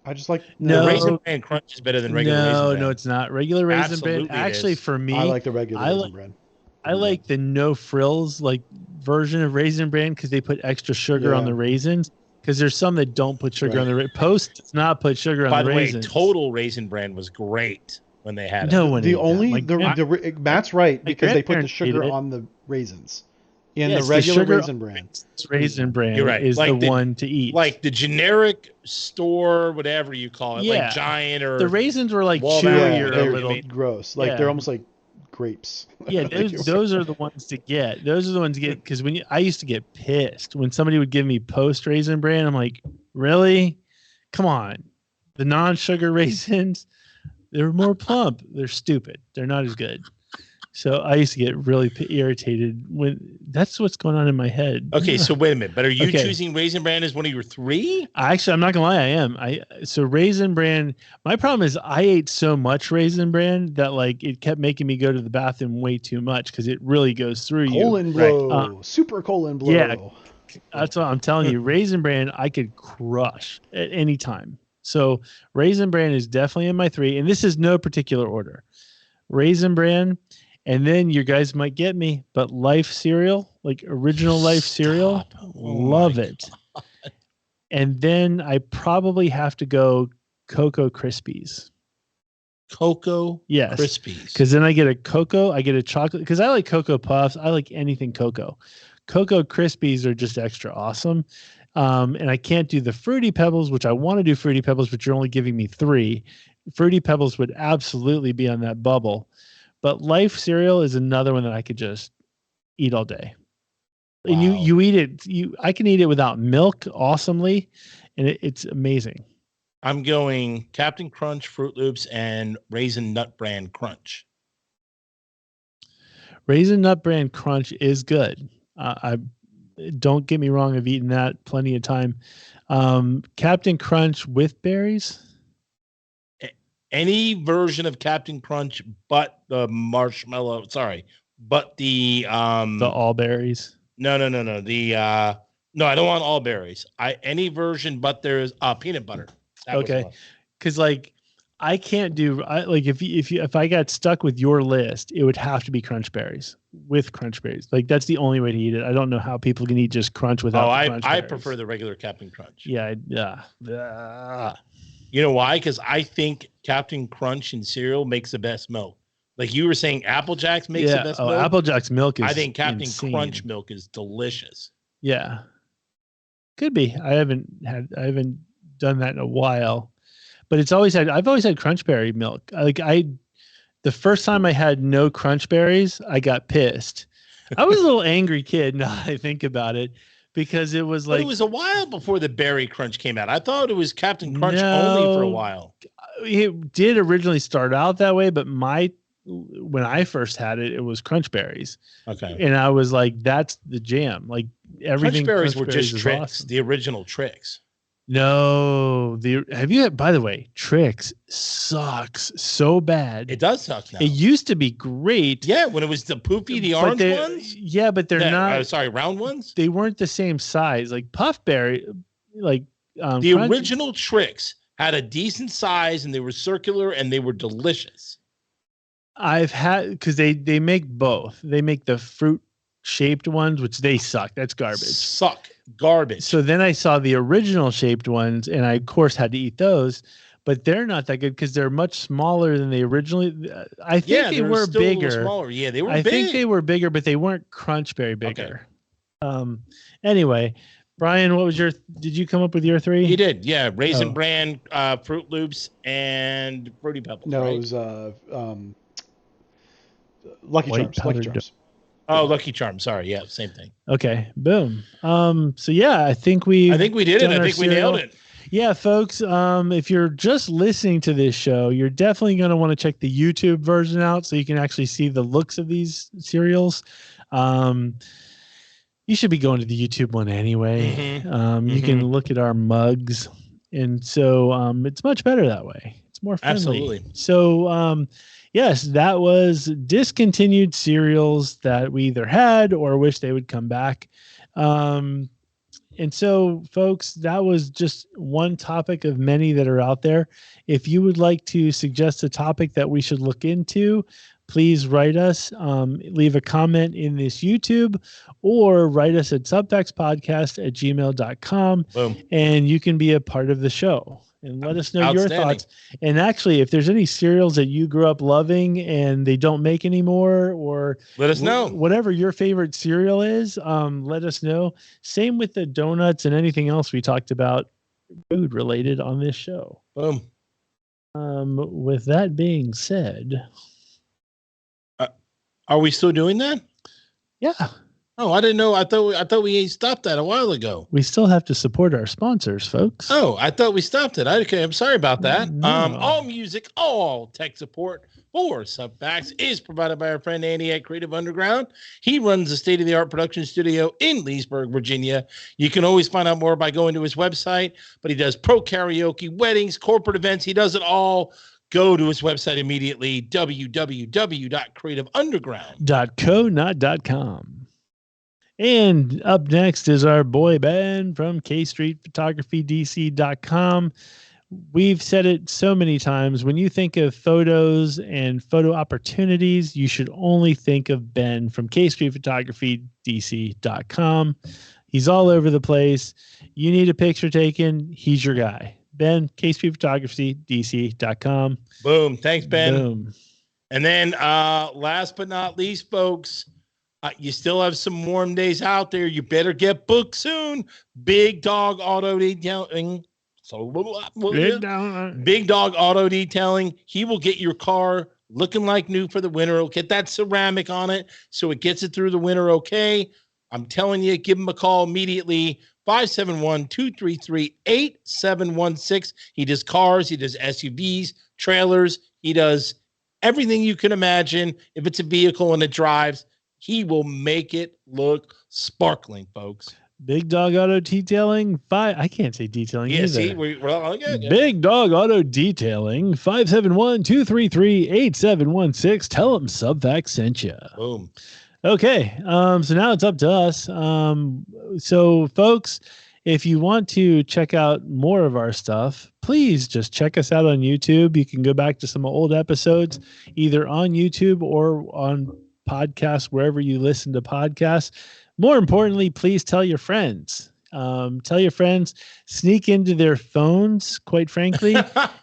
I just like
the Raisin Bran Crunch is better than regular Raisin Bran.
No, it's not. Regular Raisin
Absolutely
Bran. Actually, for me,
I like the regular Raisin Bran.
I like the no frills version of Raisin Bran because they put extra sugar on the raisins. Because there's some that don't put sugar on the Post does not put sugar on the raisins.
By the way, Total Raisin Bran was great when they had it.
No one
Matt's right because they put the sugar on the raisins. In the regular Raisin Bran.
Raisin Bran
You're right.
is the one to eat.
Like the generic store, whatever you call it, like Giant or
the raisins were like chewy or a little
gross. Like they're almost like grapes.
Yeah, those are the ones to get. Those are the ones to get because I used to get pissed when somebody would give me Post Raisin Bran. I'm like, really? Come on, the non-sugar raisins, they're more plump. They're stupid. They're not as good. So I used to get really irritated when that's what's going on in my head.
Okay, so wait a minute. But are you choosing Raisin Bran as one of your 3?
Actually, I'm not gonna lie, I am. So Raisin Bran. My problem is I ate so much Raisin Bran that it kept making me go to the bathroom way too much because it really goes through
colon blow, super colon blow.
Yeah, that's what I'm telling you. Raisin Bran I could crush at any time. So Raisin Bran is definitely in my 3, and this is no particular order. Raisin Bran. And then you guys might get me, but Life cereal, like original Life cereal, love it. And then I probably have to go Cocoa Krispies.
Cocoa Krispies.
Because then I get a cocoa, I get a chocolate. Because I like Cocoa Puffs. I like anything cocoa. Cocoa Krispies are just extra awesome. And I can't do the Fruity Pebbles, which I want to do Fruity Pebbles, but you're only giving me 3. Fruity Pebbles would absolutely be on that bubble. But Life cereal is another one that I could just eat all day. Wow. And you eat it. I can eat it without milk awesomely, and it's amazing.
I'm going Captain Crunch, Fruit Loops, and Raisin Nut Bran Crunch.
Raisin Nut Bran Crunch is good. I don't get me wrong. I've eaten that plenty of time. Captain Crunch with berries.
Any version of Captain Crunch, but the marshmallow. Sorry, but the
all berries.
No. No, I don't want all berries. Any version, but there's peanut butter.
Okay, because I can't do if I got stuck with your list, it would have to be Crunch Berries with Crunch Berries. That's the only way to eat it. I don't know how people can eat just Crunch without.
I prefer the regular Captain Crunch.
Yeah.
You know why? Because I think Captain Crunch and cereal makes the best milk. Like you were saying, Apple Jacks makes the best milk.
Apple Jacks milk is
I think Captain
insane.
Crunch milk is delicious.
Yeah. Could be. I haven't done that in a while. But I've always had Crunch Berry milk. The first time I had no Crunch Berries, I got pissed. I was a little angry kid now that I think about it. because it was
But
like
it was a while before the Berry Crunch came out. I thought it was Captain Crunch only for a while.
It did originally start out that way, but when I first had it, it was Crunch Berries.
Okay.
And I was like, that's the jam. Like everything.
Crunch Berries were just
is
Tricks,
awesome.
the original Tricks.
No, by the way, Tricks sucks so bad.
It does suck now.
It used to be great.
Yeah, when it was the poofy, the orange ones.
Yeah, but they're not.
Sorry, round ones.
They weren't the same size. Like Puff Berry, like
the original Tricks had a decent size, and they were circular, and they were delicious.
I've had because they make both. They make the fruit shaped ones, which they suck. That's garbage. So then I saw the original shaped ones, and I of course had to eat those. But they're not that good because they're much smaller than they originally. I think they were still bigger. A little
smaller. Yeah, they were.
I think they were bigger, but they weren't Crunch Berry bigger. Okay. Anyway, Brian, what was did you come up with your three?
You did, yeah. Raisin Bran, Fruit Loops, and Fruity Pebbles.
No,
right?
It was Lucky Charms.
Oh, Lucky Charms. Sorry, yeah, same thing.
Okay, boom. So yeah, I think we
did it. I think we nailed it.
Yeah, folks. If you're just listening to this show, you're definitely going to want to check the YouTube version out so you can actually see the looks of these cereals. You should be going to the YouTube one anyway.
Mm-hmm.
You can look at our mugs, and so it's much better that way. It's more friendly.
Absolutely.
So yes, that was discontinued cereals that we either had or wish they would come back. And so, folks, that was just one topic of many that are out there. If you would like to suggest a topic that we should look into, please write us, leave a comment in this YouTube, or write us at subfactspodcast@gmail.com.
Boom.
And you can be a part of the show. And let us know your thoughts. And actually, if there's any cereals that you grew up loving and they don't make anymore, or
let us know.
Whatever your favorite cereal is, let us know. Same with the donuts and anything else we talked about food related on this show.
Boom.
With that being said,
are we still doing that?
Yeah.
Oh, I didn't know. I thought we stopped that a while ago.
We still have to support our sponsors, folks.
Oh, I thought we stopped it. Okay, I'm sorry about that.
No.
All music, all tech support for Subfacts is provided by our friend Andy at Creative Underground. He runs a state-of-the-art production studio in Leesburg, Virginia. You can always find out more by going to his website, but he does pro karaoke, weddings, corporate events. He does it all. Go to his website immediately, www.creativeunderground.co,
not .com. And up next is our boy band from KStreetPhotographyDC.com. We've said it so many times. When you think of photos and photo opportunities, you should only think of Ben from KStreetPhotographyDC.com. He's all over the place. You need a picture taken, he's your guy. Ben, KStreetPhotographyDC.com.
Boom. Thanks, Ben.
Boom.
And then last but not least, folks, you still have some warm days out there. You better get booked soon. Big Dog Auto Detailing. Big Dog Auto Detailing. He will get your car looking like new for the winter. He'll get that ceramic on it so it gets it through the winter okay. I'm telling you, give him a call immediately. 571-233-8716. He does cars. He does SUVs, trailers. He does everything you can imagine. If it's a vehicle and it drives, he will make it look sparkling, folks.
Big Dog Auto Detailing. I can't say detailing either.
See, okay.
Big Dog Auto Detailing. 571-233-8716. Tell them Subfacts sent you.
Boom.
Okay. So now it's up to us. So folks, if you want to check out more of our stuff, please just check us out on YouTube. You can go back to some old episodes, either on YouTube or on podcasts, wherever you listen to podcasts. More importantly, please tell your friends. Tell your friends, sneak into their phones, quite frankly,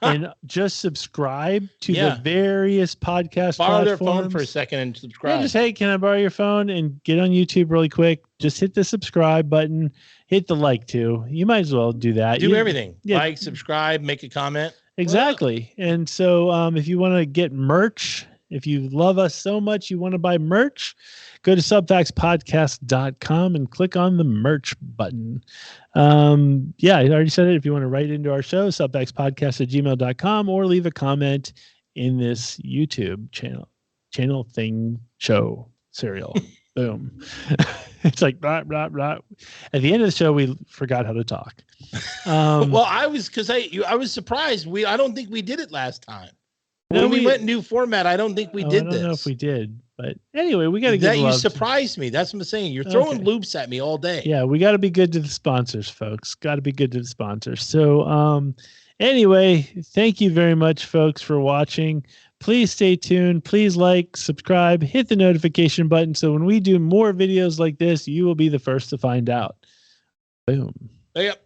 and just subscribe to the various podcast
borrow
platforms.
Their phone for a second and subscribe.
Yeah, just, hey, can I borrow your phone? And get on YouTube really quick. Just hit the subscribe button. Hit the like too. You might as well do that.
Do everything. Yeah. Like, subscribe, make a comment.
Exactly. And so if you want to get merch If you love us so much you want to buy merch, go to subfactspodcast.com and click on the merch button. Yeah, I already said it. If you want to write into our show, subfactspodcast@gmail.com, or leave a comment in this YouTube channel thing show serial. Boom. It's like blah, blah, blah. At the end of the show, we forgot how to talk.
Well, I was surprised. I don't think we did it last time. When we went new format, I don't think we did this.
I don't know if we did, but anyway, we got to
get you surprised me. That's what I'm saying. You're throwing loops at me all day.
Yeah, we got to be good to the sponsors, folks. Got to be good to the sponsors. So, anyway, thank you very much, folks, for watching. Please stay tuned. Please like, subscribe, hit the notification button so when we do more videos like this, you will be the first to find out. Boom.
Yep.